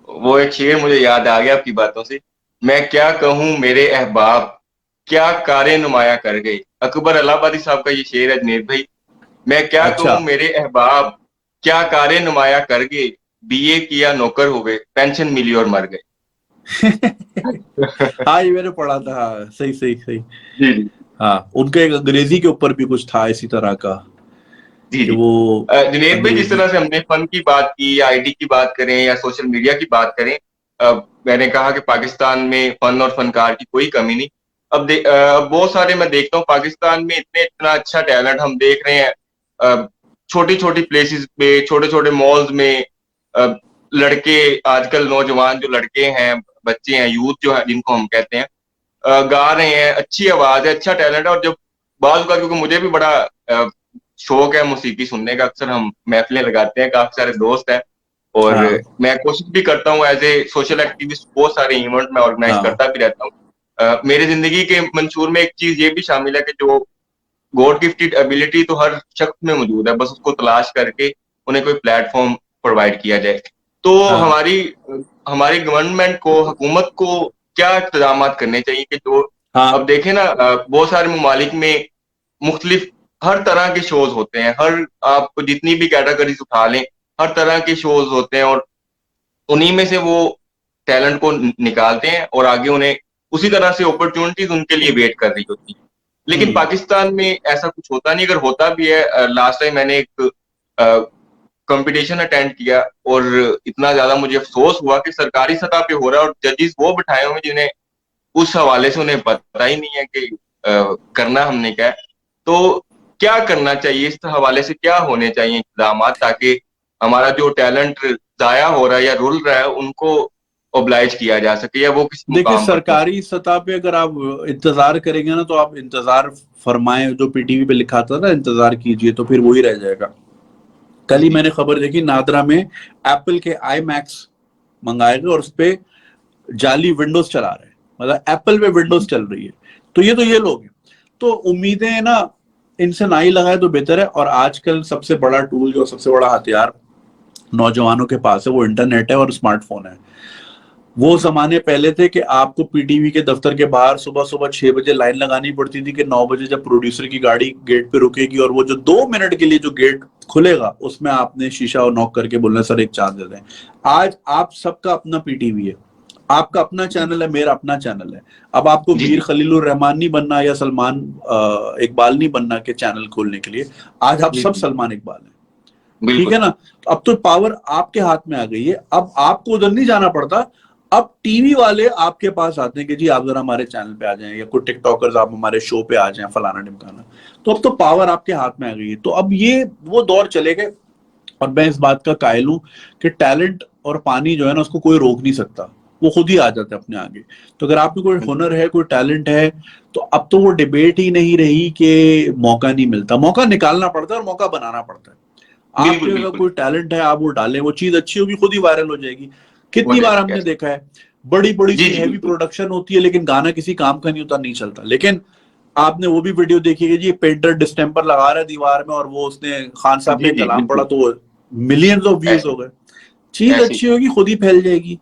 वो एक शेर मुझे याद आ गया आपकी बातों से, मैं क्या कहूँ मेरे अहबाब क्या कारे नुमाया कर गए। अकबर इलाहाबादी साहब का ये शेर है जुनेद भाई। मैं क्या अच्छा। कहूँ मेरे अहबाब क्या कारे नुमाया कर गए, बीए किया नौकर हो गए, पेंशन मिली और मर गए। हाँ, ये मैंने पढ़ा था, हाँ, सही सही सही। जी जी हाँ, उनका एक अंग्रेजी के ऊपर भी कुछ था इसी तरह का, जी कि जी। वो जुनेद भाई, जिस अंग्रेजी। तरह से हमने फन की बात की या आईटी की बात करें या सोशल मीडिया की बात करें, मैंने कहा कि पाकिस्तान में फन और फनकार की कोई कमी नहीं। अब बहुत सारे मैं देखता हूँ पाकिस्तान में इतना अच्छा टैलेंट हम देख रहे हैं। छोटी छोटी प्लेसेस पे, छोटे छोटे मॉल्स में अ, लड़के, आजकल नौजवान जो लड़के हैं, बच्चे हैं, यूथ जो है जिनको हम कहते हैं, गा रहे हैं, अच्छी आवाज है, अच्छा टैलेंट है। और जब बाज का, क्योंकि मुझे भी बड़ा शौक है मौसीकी सुनने का, अक्सर हम महफिलें लगाते हैं, काफी सारे दोस्त हैं, और हाँ मैं कोशिश भी करता हूँ एज ए सोशल एक्टिविस्ट, बहुत सारे इवेंट मैं ऑर्गेनाइज हाँ करता भी रहता हूँ। मेरे जिंदगी के मंशूर में एक चीज ये भी शामिल है कि जो गॉड गिफ्टेड एबिलिटी तो हर शख्स में मौजूद है, बस उसको तलाश करके उन्हें कोई प्लेटफॉर्म प्रोवाइड किया जाए। तो हाँ हमारी हमारी गवर्नमेंट को, हुकूमत को क्या इक़दाम करने चाहिए कि जो, हाँ। अब देखें ना, बहुत सारे ममालिक में मुख्तलिफ हर तरह के शोज होते हैं, हर आप जितनी भी कैटेगरीज उठा लें, हर तरह के शोज होते हैं, और उन्हीं में से वो टैलेंट को निकालते हैं और आगे उन्हें उसी तरह से अपॉर्चुनिटीज उनके लिए वेट कर रही होती है। लेकिन हम्म। पाकिस्तान में ऐसा कुछ होता नहीं। अगर होता भी है, लास्ट टाइम मैंने एक कंपटीशन अटेंड किया, और इतना ज्यादा मुझे अफसोस हुआ कि सरकारी सतह पे हो रहा है और जजेस वो बिठाए हुए जिन्हें उस हवाले से उन्हें पता ही नहीं है कि करना हमने क्या है। तो क्या करना चाहिए, इस हवाले से क्या होने चाहिए इक़दाम, ताकि हमारा जो टैलेंट जाया हो रहा है या रुल रहा है उनको ओब्लाइज किया जा सके, या वो किसी देखिए, मुकाम पर पहुंच। सरकारी सतह पे अगर आप इंतजार करेंगे ना, तो आप इंतजार फरमाएं, जो पीटीवी पे लिखा था ना इंतजार कीजिए, तो फिर वही रह जाएगा। कल ही जी मैंने खबर देखी, नादरा में एप्पल के आई मैक्स मंगाए गए और उस पे जाली विंडोज चला रहे हैं, मतलब एप्पल पे विंडोज चल रही है। तो ये लोग हैं। तो उम्मीदें ना इनसे ना ही लगाए तो बेहतर है। और आजकल सबसे बड़ा टूल, जो सबसे बड़ा हथियार नौजवानों के पास है, वो इंटरनेट है और स्मार्टफोन है। वो जमाने पहले थे कि आपको पीटीवी के दफ्तर के बाहर सुबह सुबह 6 बजे लाइन लगानी पड़ती थी, कि 9 बजे जब प्रोड्यूसर की गाड़ी गेट पे रुकेगी और वो जो 2 मिनट के लिए जो गेट खुलेगा, उसमें आपने शीशा और नॉक करके बोलना, सर एक चांद दे दें। आज आप सबका अपना पीटीवी है, आपका अपना चैनल है, मेरा अपना चैनल है। अब आपको जी मीर जी खलीलुर रहमान नहीं बनना या सलमान इकबाल नहीं बनना के चैनल खोलने के लिए। आज आप जी सब जी सलमान इकबाल हैं। ठीक बिल्कुल। है ना? तो अब तो पावर आपके हाथ में आ गई है। अब आपको उधर नहीं जाना पड़ता। अब टीवी वाले आपके पास आते हैं कि जी आप जरा हमारे चैनल पे आ जाएं, या कोई टिकटॉकर्स आप हमारे शो पे आ जाएं, फलाना ढिमकाना। तो अब तो पावर आपके हाथ में आ गई है। तो अब ये वो दौर चले गए। और मैं इस बात का कायल हूं कि टैलेंट और पानी जो है ना, उसको कोई रोक नहीं सकता, वो खुद ही आ जाता है अपने आगे। तो अगर आप में कोई हुनर है, कोई टैलेंट है, तो अब तो वो डिबेट ही नहीं रही कि मौका नहीं मिलता। मौका निकालना पड़ता है और मौका बनाना पड़ता है। आपके बिल्कुल अगर बिल्कुल कोई टैलेंट है, आप वो डालें, वो चीज अच्छी होगी, खुद ही वायरल हो जाएगी। हो कितनी बार जाएगा हमने कैसे। देखा है, बड़ी बड़ी जी सी जी हैवी बिल्कुल। प्रोडक्शन होती है, लेकिन गाना किसी काम का नहीं होता, नहीं चलता। लेकिन आपने वो भी वीडियो देखी है जी, पेंटर डिस्टेम्पर लगा रहा है दीवार में, और वो उसने खान साहब का जी एक जी कलाम पढ़ा, बिल्कुल। तो मिलियंस ऑफ व्यूज हो ऐसे गए। चीज ऐसे अच्छी होगी, खुद ही फैल जाएगी।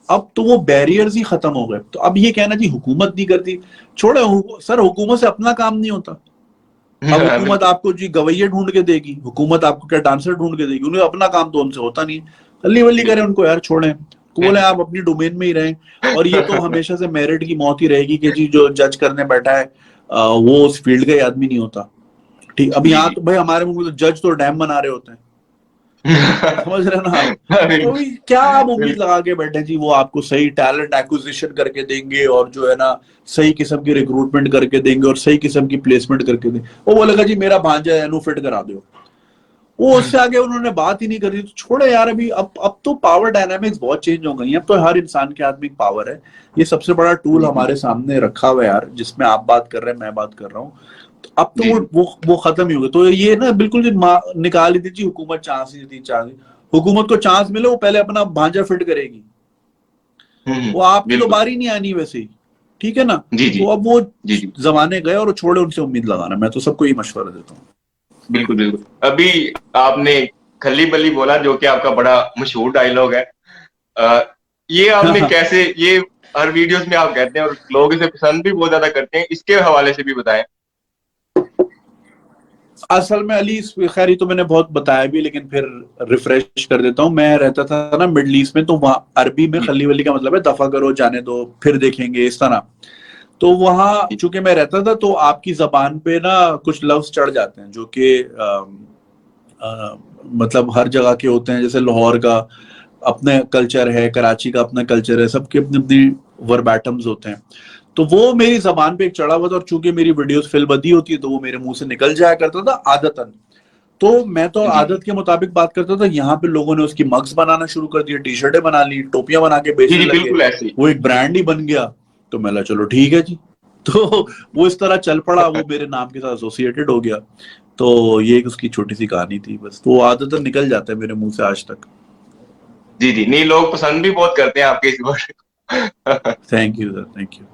अब तो वो बैरियर्स ही खत्म हो गए। तो अब ये कहना जी हुकूमत नहीं करती, छोड़े सर, हुकूमत से अपना काम नहीं होता। अब हुकूमत बिल्कुल। आपको जी गवैये ढूंढ के देगी, हुकूमत आपको क्या डांसर ढूंढ के देगी? उन्हें अपना काम तो उनसे होता नहीं है। हल्ली वल्ली करें, बिल्कुल। उनको यार छोड़ें, तो बोले आप अपनी डोमेन में ही रहें। और ये तो हमेशा से मेरिट की मौत ही रहेगी कि जी जो जज करने बैठा है वो उस फील्ड का ही आदमी नहीं होता। ठीक, अब जी यहाँ जी तो भाई हमारे मुल्क में तो जज तो डैम बना रहे होते हैं। समझ रहे हैं ना आप? तो बिल्कुल भाई क्या आप उम्मीद बिल्कुल। लगा के बैठे जी वो आपको सही टैलेंट एक्विजिशन करके देंगे, और जो है ना सही किस्म की रिक्रूटमेंट करके देंगे, और सही किस्म की प्लेसमेंट करके देंगे। वो बोलेगा जी मेरा भांजा है, फिट करा दो। वो उससे आगे उन्होंने बात ही नहीं करी। तो छोड़े यार, अभी अब तो पावर डायनामिक्स बहुत चेंज हो गई है। अब तो हर इंसान के हाथ में पावर है। ये सबसे बड़ा टूल जी जी हमारे सामने रखा हुआ है यार, जिसमें आप बात कर रहे हैं, मैं बात कर रहा हूँ। तो अब तो जी जी वो खत्म ही हो गया। तो ये ना बिल्कुल निकाल ही दीजिए, हुकूमत चांस ही दी, चांस। हुकूमत को चांस मिले, वो पहले अपना भांजा फिट करेगी। वो आपकी तो बिल्कुल। बारी नहीं आनी वैसे ही, ठीक है ना। जी जी तो अब वो जी जी जमाने गए और छोड़े उनसे उम्मीद लगाना, मैं तो सबको यही मशवरा देता हूँ। बिल्कुल बिल्कुल। अभी आपने खली बली बोला, जो कि आपका बड़ा मशहूर डायलॉग है। ये आपने कैसे, ये हर वीडियोस में आप कहते हैं और लोग इसे पसंद भी बहुत ज्यादा करते हैं, इसके हवाले से भी बताएं। असल में अली, खैर ये तो मैंने बहुत बताया भी, लेकिन फिर रिफ्रेश कर देता हूँ। मैं रहता था ना मिडल ईस्ट में, तो वहाँ अरबी में जी खली वली का मतलब है दफा करो, जाने दो, फिर देखेंगे, इस तरह। तो वहाँ जी चूंकि मैं रहता था, तो आपकी जबान पे ना कुछ लफ्ज चढ़ जाते हैं जो कि मतलब हर जगह के होते हैं। जैसे लाहौर का अपने कल्चर है, कराची का अपना कल्चर है, सबके अपनी अपनी वर्बैटम्स होते हैं। तो वो मेरी जबान पे एक चढ़ा हुआ था, और चूंकि मेरी वीडियोस फिल्मबदी होती है, तो वो मेरे मुंह से निकल जाया करता था आदतन। तो मैं तो जी आदत के मुताबिक बात करता था। यहाँ पे लोगों ने उसकी मग्स बनाना शुरू कर दिया, टी शर्टें बना ली, टोपियां बना के जी बेचने जी लगे, बिल्कुल ऐसे ही। वो एक ब्रांड ही बन गया। तो मैं लगा चलो ठीक है जी। तो वो इस तरह चल पड़ा, वो मेरे नाम के साथ एसोसिएटेड हो गया। तो ये एक उसकी छोटी सी कहानी थी बस। तो वो आदतन निकल जाता है मेरे मुंह से आज तक। जी जी, नहीं लोग पसंद भी बहुत करते हैं आपके इस word. Thank you sir, thank you.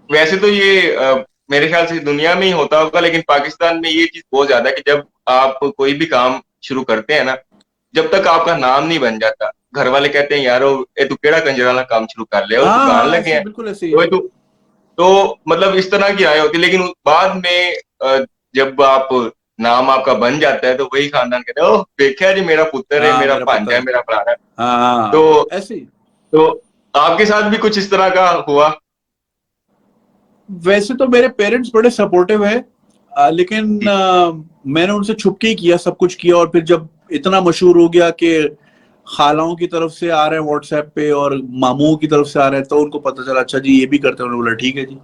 वैसे तो ये मेरे ख्याल से दुनिया में ही होता होगा, लेकिन पाकिस्तान में ये चीज बहुत ज्यादा है कि जब आप कोई भी काम शुरू करते हैं ना, जब तक आपका नाम नहीं बन जाता, घर वाले कहते हैं यारो ये तू केड़ा कंजराना काम शुरू कर लिया, और हाँ दुकान हाँ, लगे ऐसे हैं बिल्कुल ऐसे ही तो है। ये तो मतलब इस तरह की आय होती है। लेकिन बाद में जब आप नाम आपका बन जाता है, तो वही खानदान कहते हैं ओह देखा जी मेरा पुत्र है, हाँ मेरा मेरा भांजा पुत्र है, है। मेरा भरा है। हाँ हाँ तो हाँ, ऐसे ही। तो आपके साथ भी कुछ इस तरह का हुआ? वैसे तो मेरे पेरेंट्स बड़े सपोर्टिव है, लेकिन मैंने उनसे छुप के ही किया, सब कुछ किया। और फिर जब इतना मशहूर हो गया कि खालाओं की तरफ से आ रहे हैं व्हाट्सएप पे और मामूओं की तरफ से आ रहे हैं, तो उनको पता चला अच्छा जी ये भी करते हैं। उन्होंने बोला ठीक है जी,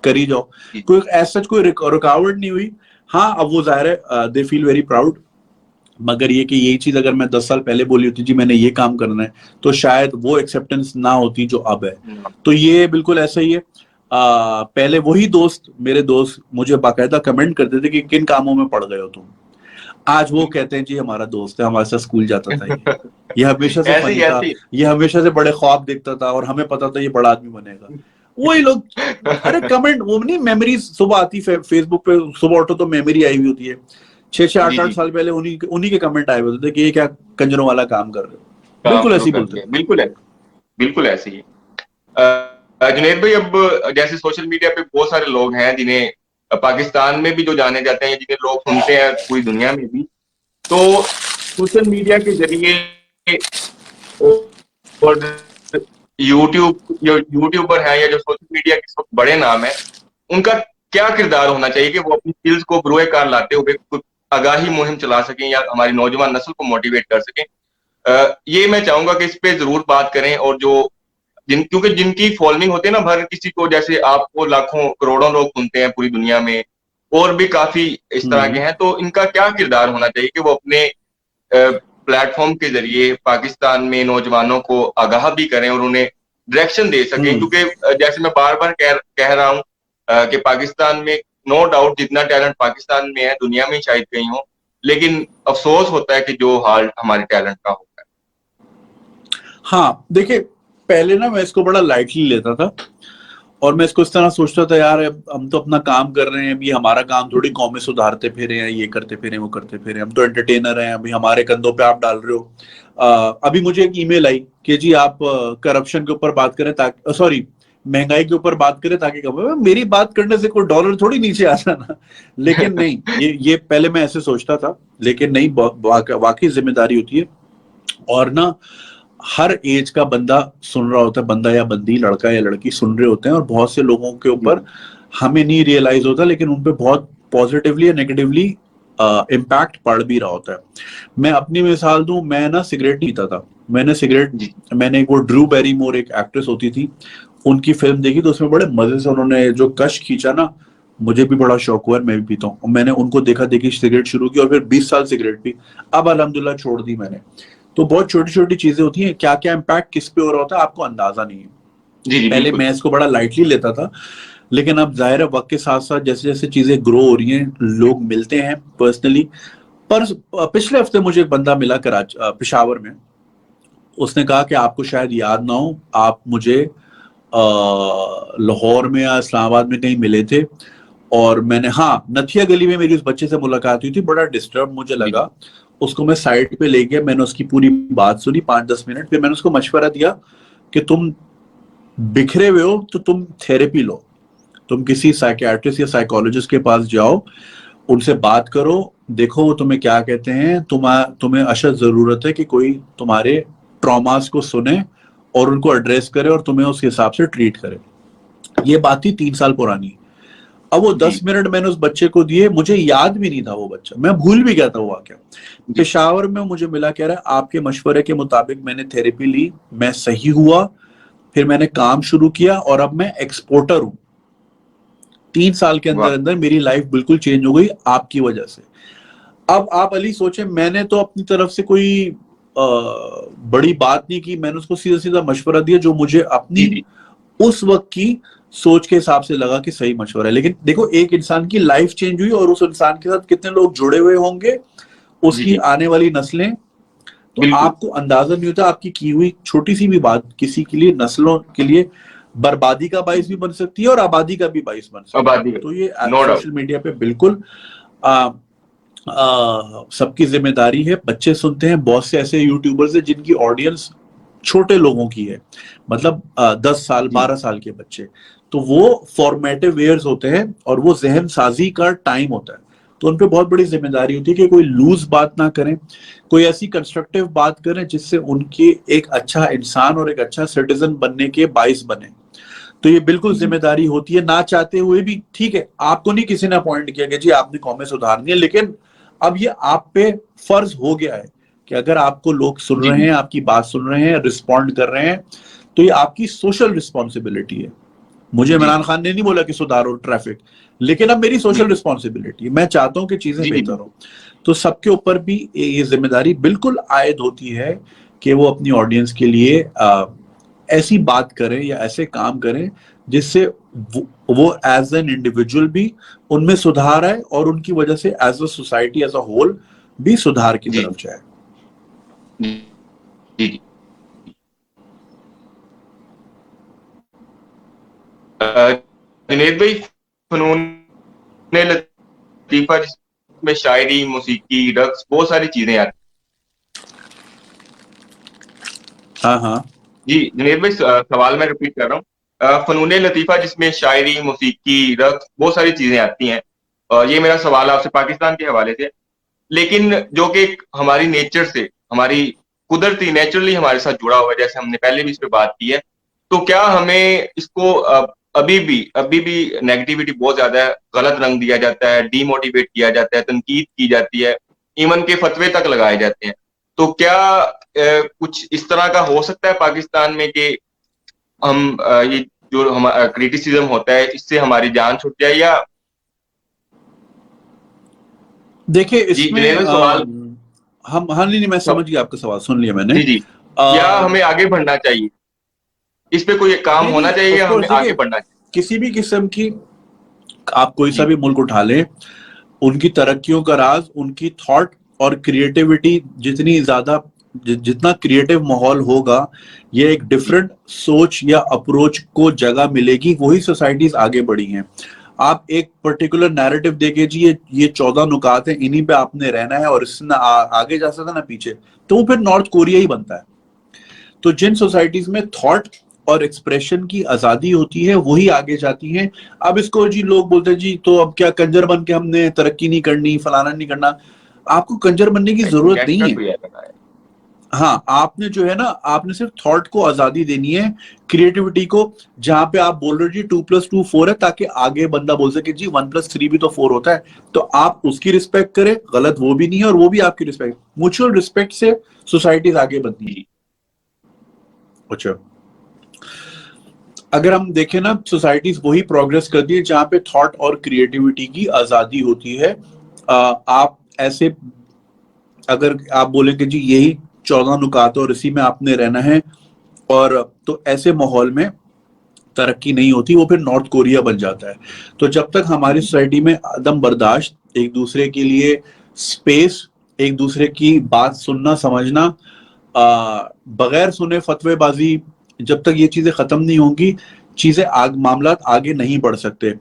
कर ही जाओ। जी कोई ऐसा कोई रुकावट नहीं हुई। हाँ, अब वो जाहिर है दे फील वेरी प्राउड। मगर ये कि यही चीज अगर मैं 10 साल पहले बोली होती जी मैंने ये काम करना है, तो शायद वो एक्सेप्टेंस ना होती जो अब है। तो ये बिल्कुल ऐसा ही है। पहले वही दोस्त, मेरे दोस्त मुझे बाकायदा कमेंट करते थे कि किन कामों में पड़ गए हो तुम। आज वो कहते हैं जी हमारा दोस्त है, हमारे साथ स्कूल जाता था, ये हमेशा से ऐसी फनी था, ऐसी। ये हमेशा से बड़े ख्वाब देखता था, और हमें पता था ये बड़ा आदमी बनेगा। वही लोग। अरे कमेंट, वो नहीं, मेमोरीज सुबह आती फेसबुक पे, सुबह उठो तो मेमोरी आई हुई होती है। 6 6 8 जी 8 जी, साल पहले उन्हीं के कमेंट आए हुए थे कि ये क्या कंजरों वाला काम कर रहे हो। काम बिल्कुल शुरू ऐसे ही कर बोलते दिया, थे। बिल्कुल है, बिल्कुल ऐसे ही। जुनेद भाई, अब जैसे सोशल मीडिया पे बहुत सारे लोग हैं जिन्हें पाकिस्तान में भी जो जाने जाते हैं, जिन्हें लोग सुनते हैं पूरी दुनिया में भी, तो सोशल मीडिया के जरिए और यूट्यूबर है या जो सोशल मीडिया के सब बड़े नाम है, उनका क्या किरदार होना चाहिए कि वो अपनी स्किल्स को बरूए कार लाते हुए कुछ आगाही मुहिम चला सकें या हमारी नौजवान नस्ल को मोटिवेट कर सकें? ये मैं चाहूंगा कि इस पे जरूर बात करें। और जो क्योंकि जिनकी फॉलोइंग होती है ना, हर किसी को, जैसे आपको लाखों करोड़ों लोग सुनते हैं पूरी दुनिया में, और भी काफी इस तरह के हम्म हैं, तो इनका क्या किरदार होना चाहिए कि वो अपने प्लेटफॉर्म के जरिए पाकिस्तान में नौजवानों को आगाह भी करें और उन्हें डायरेक्शन दे सकें? हम्म क्योंकि जैसे मैं बार बार कह रहा हूँ कि पाकिस्तान में नो डाउट जितना टैलेंट पाकिस्तान में है दुनिया में शायद कहीं हो, लेकिन अफसोस होता है कि जो हाल हमारे टैलेंट का होता हाँ देखिए, पहले ना मैं इसको बड़ा लाइटली लेता था, और मैं इसको इस तरह सोचता था यार हम तो अपना काम कर रहे हैं, अभी हमारा काम थोड़ी कौमें सुधारते फिरे हैं, ये करते फिरे वो करते फिरे, हम तो एंटरटेनर हैं, अभी हमारे कंधों पे आप डाल रहे हो। अभी मुझे एक ईमेल आई कि जी आप करप्शन के ऊपर बात करें, ताकि सॉरी महंगाई के ऊपर बात करें ताकि कम। मेरी बात करने से कोई डॉलर थोड़ी नीचे आता ना। लेकिन नहीं, ये पहले मैं ऐसे सोचता था, लेकिन नहीं, वाकई जिम्मेदारी होती है। और ना हर एज का बंदा सुन रहा होता है, बंदा या बंदी, लड़का या लड़की सुन रहे होते हैं, और बहुत से लोगों के है। ऊपर हमें नहीं रियलाइज होता, लेकिन उन पे बहुत पॉजिटिवली या नेगेटिवली इम्पैक्ट पड़ भी रहा होता है। मैं अपनी मिसाल दूं, मैं ना सिगरेट पीता था। जी मैंने एक वो ड्रू बैरीमोर एक एक्ट्रेस होती थी, उनकी फिल्म देखी, तो उसमें बड़े मजे से उन्होंने जो कश खींचा ना, मुझे भी बड़ा शौक हुआ, मैं भी पीता हूँ। और मैंने उनको देखा देखी सिगरेट शुरू की, और फिर 20 साल सिगरेट पी। अब अल्हम्दुलिल्लाह छोड़ दी मैंने। तो बहुत छोटी छोटी चीजें होती हैं, क्या क्या इम्पैक्ट किस पे हो रहा होता है आपको अंदाजा नहीं है। जी जी पहले बिल्कुल। मैं इसको बड़ा लाइटली लेता था, लेकिन अब जाहिर है वक्त के साथ साथ जैसे जैसे चीजें ग्रो हो रही हैं, लोग मिलते हैं पर्सनली। पर पिछले हफ्ते मुझे एक बंदा मिला कराची, पेशावर में। उसने कहा कि आपको शायद याद ना हो, आप मुझे लाहौर में या इस्लामाबाद में कहीं मिले थे, और मैंने, हाँ, नथिया गली में मेरी उस बच्चे से मुलाकात हुई थी, बड़ा डिस्टर्ब मुझे लगा। उसको मैं साइड पे ले गया, मैंने उसकी पूरी बात सुनी 5-10 मिनट, फिर मैंने उसको मशवरा दिया कि तुम बिखरे हुए हो तो तुम थेरेपी लो, तुम किसी साइकियाट्रिस्ट या साइकोलॉजिस्ट के पास जाओ, उनसे बात करो, देखो वो तुम्हें क्या कहते हैं। तुम्हें अशद जरूरत है कि कोई तुम्हारे ट्रॉमास को सुने और उनको एड्रेस करे और तुम्हें उस हिसाब से ट्रीट करे। ये बात थी 3 साल पुरानी। अब वो 10 मिनट मैंने उस बच्चे को दिए, मुझे याद भी नहीं था वो बच्चा, मैं भूल भी गया था वो वाकया। पेशावर में मुझे मिला, कह रहा है आपके मशवरे के मुताबिक मैंने थेरेपी ली, मैं सही हुआ, फिर मैंने काम शुरू किया और अब मैं एक्सपोर्टर हूं। 3 साल के अंदर अंदर मेरी लाइफ बिल्कुल चेंज हो गई आपकी वजह से। अब आप अली सोचें, मैंने तो अपनी तरफ से कोई बड़ी बात नहीं की, मैंने उसको सीधा सीधा मशवरा दिया जो मुझे अपनी उस वक्त की सोच के हिसाब से लगा कि सही मशवरा है। लेकिन देखो, एक इंसान की लाइफ चेंज हुई और उस इंसान के साथ कितने लोग जुड़े हुए होंगे, उसकी आने वाली नस्लें, तो आपको अंदाजा नहीं होता आपकी की हुई छोटी सी भी बात किसी के लिए, नस्लों के लिए बर्बादी का बाइस भी बन सकती है और आबादी का भी बाइस बन सकती है। तो ये सोशल मीडिया पे बिल्कुल सबकी जिम्मेदारी है। बच्चे सुनते हैं, बहुत से ऐसे यूट्यूबर्स हैं जिनकी ऑडियंस छोटे लोगों की है, मतलब 10 साल 12 साल के बच्चे, तो वो फॉर्मेटिव ईयर्स होते हैं और वो जहन साजी का टाइम होता है। तो उन पे बहुत बड़ी जिम्मेदारी होती है कि कोई लूज बात ना करें, कोई ऐसी कंस्ट्रक्टिव बात करें जिससे उनकी एक अच्छा इंसान और एक अच्छा सिटीजन बनने के बाइस बने। तो ये बिल्कुल जिम्मेदारी होती है, ना चाहते हुए भी। ठीक है, आपको नहीं किसी ने अपॉइंट किया कि जी आपने कौमें सुधारनी है, लेकिन अब ये आप पे फर्ज हो गया है कि अगर आपको लोग सुन रहे हैं, आपकी बात सुन रहे हैं, रिस्पॉन्ड कर रहे हैं, तो ये आपकी सोशल रिस्पॉन्सिबिलिटी है। मुझे इमरान खान ने नहीं बोला कि सुधारो ट्रैफिक, लेकिन अब मेरी सोशल रिस्पॉन्सिबिलिटी है, मैं चाहता हूं कि चीजें बेहतर हो। तो सबके ऊपर भी ये जिम्मेदारी बिल्कुल आयद होती है कि वो अपनी ऑडियंस के लिए ऐसी बात करें या ऐसे काम करें जिससे वो एज एन इंडिविजुअल भी उनमें सुधार आए और उनकी वजह से as a society as a whole भी सुधार की तरफ जाए। जुनेद भाई, फनून लतीफा जिसमें शायरी, मौसीकी, रक्स, बहुत सारी चीजें आती। हाँ जी जुनेद भाई, सवाल मैं रिपीट कर रहा हूँ। फनून लतीफा जिसमें शायरी, मौसीकी, रक्स, बहुत सारी चीजें आती हैं, ये मेरा सवाल आपसे पाकिस्तान के हवाले से। लेकिन जो कि हमारी नेचर से, हमारी कुदरती नेचुरली हमारे साथ जुड़ा हुआ है, जैसे हमने पहले भी इस पे बात की है, तो क्या हमें इसको अभी भी नेगेटिविटी बहुत ज्यादा है, गलत रंग दिया जाता है, डीमोटिवेट किया जाता है, तनकीद की जाती है, इवन के फतवे तक लगाए जाते हैं। तो क्या कुछ इस तरह का हो सकता है पाकिस्तान में कि हम ये जो हम क्रिटिसिज्म होता है इससे हमारी जान छूट जाए? या देखिए इसमें सवाल हम, हाँ नहीं मैं समझ गया आपका सवाल, सुन लिया मैंने। जी या हमें आगे बढ़ना चाहिए, इस पे कोई काम होना चाहिए या हमें आगे बढ़ना चाहिए? किसी भी किस्म की, आप कोई सा भी मुल्क उठा लें, उनकी तरक्कियों का राज उनकी थॉट और क्रिएटिविटी, जितना क्रिएटिव माहौल होगा, ये एक डिफरेंट सोच या अप्रोच को जगह मिलेगी, वही सोसाइटीज आगे बढ़ी हैं। आप एक पर्टिकुलर नैरेटिव देके जी ये 14 नुकात हैं, इन्हीं पे आपने रहना है और इससे ना आगे जा सकता ना पीछे, तो वो फिर नॉर्थ कोरिया ही बनता है। तो जिन सोसाइटीज में थॉट और एक्सप्रेशन की आजादी होती है वही आगे जाती हैं। अब इसको जी लोग बोलते हैं जी तो अब क्या कंजर बन के हमने तरक्की नहीं करनी, फलाना नहीं करना। आपको कंजर बनने की जरूरत नहीं है। हाँ, आपने जो है ना, आपने सिर्फ थॉट को आजादी देनी है, क्रिएटिविटी को। जहां पे आप बोल रहे हो जी 2+2 4 है, ताकि आगे बंदा बोल सके जी 1+3 भी तो 4 होता है, तो आप उसकी रिस्पेक्ट करें, गलत वो भी नहीं है और वो भी आपकी रिस्पेक्ट। म्यूचुअल रिस्पेक्ट से सोसाइटीज आगे बढ़ती है। अच्छा, अगर हम देखें ना, सोसाइटीज वही प्रोग्रेस करती है जहां पे थॉट और क्रिएटिविटी की आजादी होती है। आप ऐसे, अगर आप बोलेंगे जी यही 14 नुकात और इसी में आपने रहना है, और तो ऐसे माहौल में तरक्की नहीं होती, वो फिर नॉर्थ कोरिया बन जाता है। तो जब तक हमारी सोसाइटी में अदम बर्दाश्त, एक दूसरे के लिए स्पेस, एक दूसरे की बात सुनना समझना, बगैर सुने फतवेबाजी, जब तक ये चीजें खत्म नहीं होंगी, मामला आगे नहीं बढ़ सकते।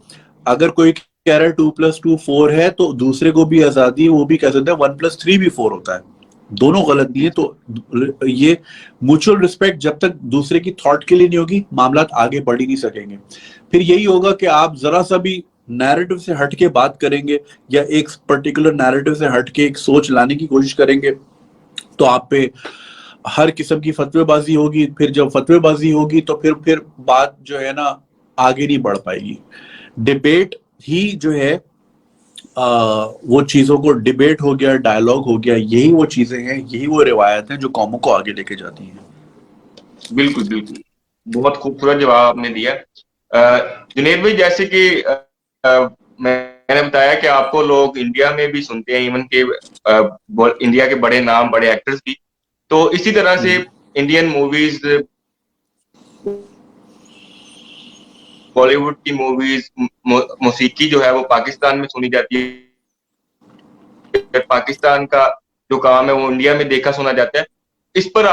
अगर कोई कह रहा है 2+2 4 है, तो दूसरे को भी आजादी है, वो भी कह सकते हैं 1+3 भी 4 होता है। दोनों गलत नहीं है। तो ये म्यूचुअल रिस्पेक्ट जब तक दूसरे की थॉट के लिए नहीं होगी, मामला आगे बढ़ ही नहीं सकेंगे। फिर यही होगा कि आप जरा सा भी नैरेटिव से हट के बात करेंगे या एक पर्टिकुलर नैरेटिव से हट के एक सोच लाने की कोशिश करेंगे, तो आप पे हर किस्म की फतवेबाजी होगी। फिर जब फतवेबाजी होगी तो फिर बात जो है ना आगे नहीं बढ़ पाएगी। डिबेट ही जो है वो चीजों को, डिबेट हो गया, डायलॉग हो गया, यही वो चीजें हैं, यही वो रिवायत हैं जो कौमों को आगे लेके जाती हैं। बिल्कुल बिल्कुल, बहुत खूबसूरत जवाब आपने दिया। जुनेद भाई, जैसे कि मैंने बताया कि आपको लोग इंडिया में भी सुनते हैं, इवन के इंडिया के बड़े नाम, बड़े एक्टर्स भी। तो इसी तरह से इंडियन मूवीज, बॉलीवुड की मूवीज, मौसीकी जो है वो पाकिस्तान में सुनी जाती है, पाकिस्तान का जो काम है वो इंडिया में देखा सुना जाता है। इस पर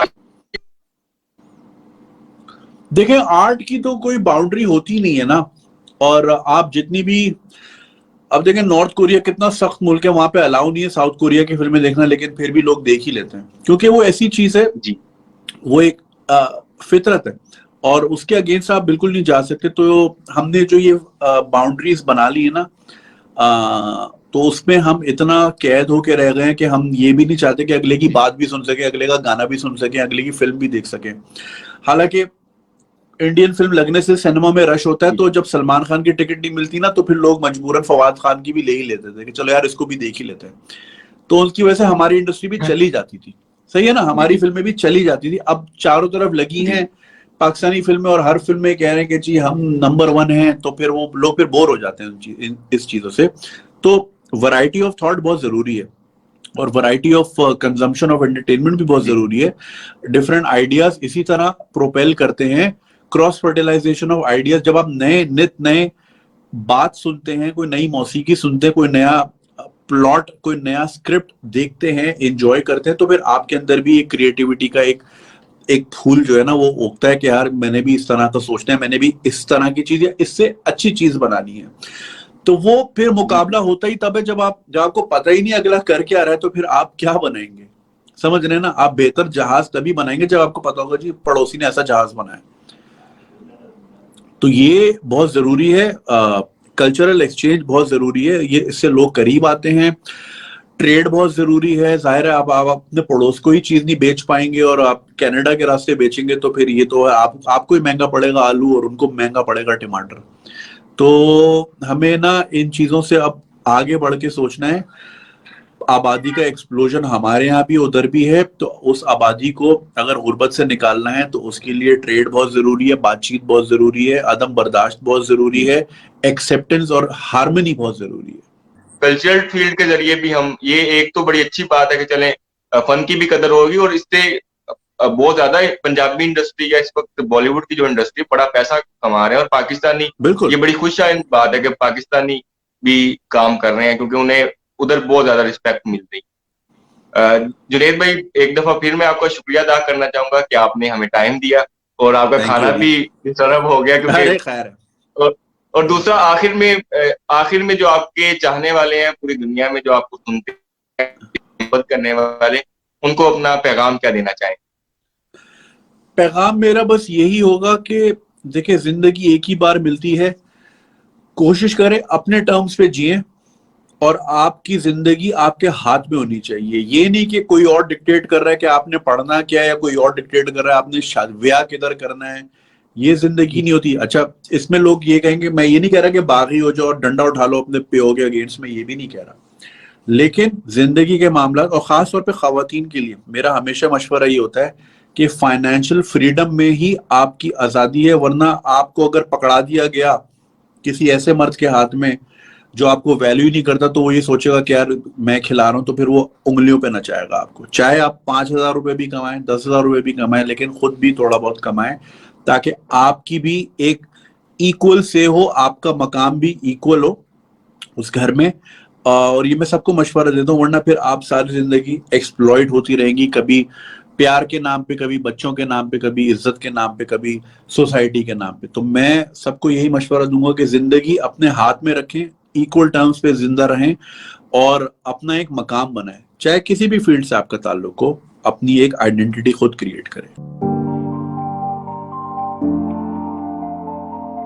देखें, आर्ट की तो कोई बाउंड्री होती नहीं है ना। और आप जितनी भी, अब देखें नॉर्थ कोरिया कितना सख्त मुल्क है, वहां पे अलाउ नहीं है साउथ कोरिया की फिल्में देखना, लेकिन फिर भी लोग देख ही लेते हैं, क्योंकि वो ऐसी चीज है जी, वो एक फितरत है और उसके अगेंस्ट आप बिल्कुल नहीं जा सकते। तो हमने जो ये बाउंड्रीज बना ली है ना, तो उसमें हम इतना कैद होके रह गए हैं कि हम ये भी नहीं चाहते कि अगले की बात भी सुन सके, अगले का गाना भी सुन सके, अगले की फिल्म भी देख सके। हालांकि इंडियन फिल्म लगने से सिनेमा में रश होता है, तो जब सलमान खान की टिकट नहीं मिलती ना, तो फिर लोग मजबूरन फवाद खान की भी ले ही लेते थे कि चलो यार इसको भी देख ही लेते हैं। तो उसकी वजह से हमारी इंडस्ट्री भी चली जाती थी, सही है ना, हमारी फिल्में भी चली जाती थी। अब चारों तरफ लगी हैं पाकिस्तानी फिल्में और हर फिल्म में कह रहे हैं कि जी हम नंबर 1 हैं, तो फिर वो लोग फिर बोर हो जाते हैं इस चीजों से। तो वैरायटी ऑफ थॉट बहुत जरूरी है और variety of consumption of entertainment भी बहुत जरूरी है। डिफरेंट आइडियाज इसी तरह प्रोपेल करते हैं, क्रॉस फर्टिलाइजेशन ऑफ आइडियाज। जब आप नित नए बात सुनते हैं, कोई नई मौसीकी सुनते हैं, कोई नया प्लॉट, कोई नया स्क्रिप्ट देखते हैं, एंजॉय करते हैं, तो फिर आपके अंदर भी एक क्रिएटिविटी का एक फूल जो है ना वो उगता है कि यार मैंने भी इस तरह का सोचना है, मैंने भी इस तरह की चीज या इससे अच्छी चीज बनानी है। तो वो फिर मुकाबला होता ही तब है जब आपको पता ही नहीं अगला कर क्या रहा है, तो फिर आप क्या बनाएंगे। समझ रहे हैं ना, आप बेहतर जहाज तभी बनाएंगे जब आपको पता होगा जी पड़ोसी ने ऐसा जहाज बनाया। तो ये बहुत जरूरी है, कल्चरल एक्सचेंज बहुत जरूरी है, ये इससे लोग करीब आते हैं। ट्रेड बहुत जरूरी है, जाहिर है आप अपने पड़ोस को ही चीज नहीं बेच पाएंगे और आप कनाडा के रास्ते बेचेंगे तो फिर ये तो आपको ही महंगा पड़ेगा आलू और उनको महंगा पड़ेगा टमाटर। तो हमें ना इन चीजों से अब आगे बढ़ के सोचना है। आबादी का एक्सप्लोजन हमारे यहाँ भी उधर भी है, तो उस आबादी को अगर गुर्बत से निकालना है तो उसके लिए ट्रेड बहुत जरूरी है, बातचीत बहुत जरूरी है, अदम बर्दाश्त बहुत जरूरी है, एक्सेप्टेंस और हार्मनी बहुत जरूरी है। कल्चरल फील्ड के जरिए भी हम, ये एक तो बड़ी अच्छी बात है कि चलें फन की भी कदर होगी और इससे बहुत ज्यादा पंजाबी इंडस्ट्री या इस वक्त बॉलीवुड की जो इंडस्ट्री बड़ा पैसा कमा रहे हैं और पाकिस्तानी, बिल्कुल, ये बड़ी खुशहाल बात है कि पाकिस्तानी भी काम कर रहे हैं क्योंकि उन्हें उधर बहुत ज्यादा रिस्पेक्ट मिल रही है। जुनेद भाई, एक दफा फिर मैं आपका शुक्रिया अदा करना चाहूंगा कि आपने हमें टाइम दिया और आपका खाना भी सर्व हो गया, क्योंकि खैर। और दूसरा आखिर में जो आपके चाहने वाले हैं पूरी दुनिया में, जो आपको सुनते हैं, मोहब्बत करने वाले, उनको अपना पैगाम क्या देना चाहें? पैगाम मेरा बस यही होगा कि देखिए जिंदगी एक ही बार मिलती है, कोशिश करें अपने टर्म्स पे जिए और आपकी जिंदगी आपके हाथ में होनी चाहिए। ये नहीं कि कोई और डिक्टेट कर रहा है कि आपने पढ़ना क्या है या कोई और डिक्टेट कर रहा है आपने ब्याह किधर करना है। ये जिंदगी नहीं होती। अच्छा, इसमें लोग ये कहेंगे, मैं ये नहीं कह रहा कि बागी हो जाओ और डंडा उठा लो अपने पियो के अगेंस्ट में, ये भी नहीं कह रहा, लेकिन जिंदगी के मामला और खास तौर पे खवातीन के लिए मेरा हमेशा मशवरा ये होता है कि फाइनेंशियल फ्रीडम में ही आपकी आजादी है। वरना आपको अगर पकड़ा दिया गया किसी ऐसे मर्द के हाथ में जो आपको वैल्यू ही नहीं करता, तो वो ये सोचेगा कि यार मैं खिला रहा हूं, तो फिर वो उंगलियों पे नचाएगा आपको। चाहे आप 5,000 रुपए भी कमाएं, 10,000 रुपए भी कमाएं, लेकिन खुद भी थोड़ा बहुत कमाएं ताकि आपकी भी एक इक्वल से हो, आपका मकाम भी इक्वल हो उस घर में। और ये मैं सबको मशवरा देता हूँ, वरना फिर आप सारी जिंदगी एक्सप्लॉइट होती रहेंगी। कभी प्यार के नाम पे, कभी बच्चों के नाम पे, कभी इज्जत के नाम पे, कभी सोसाइटी के नाम पे। तो मैं सबको यही मशवरा दूंगा कि जिंदगी अपने हाथ में रखें, इक्वल टर्म्स पे जिंदा रहें और अपना एक मकाम बनाएं। चाहे किसी भी फील्ड से आपका ताल्लुक हो, अपनी एक आइडेंटिटी खुद क्रिएट करें।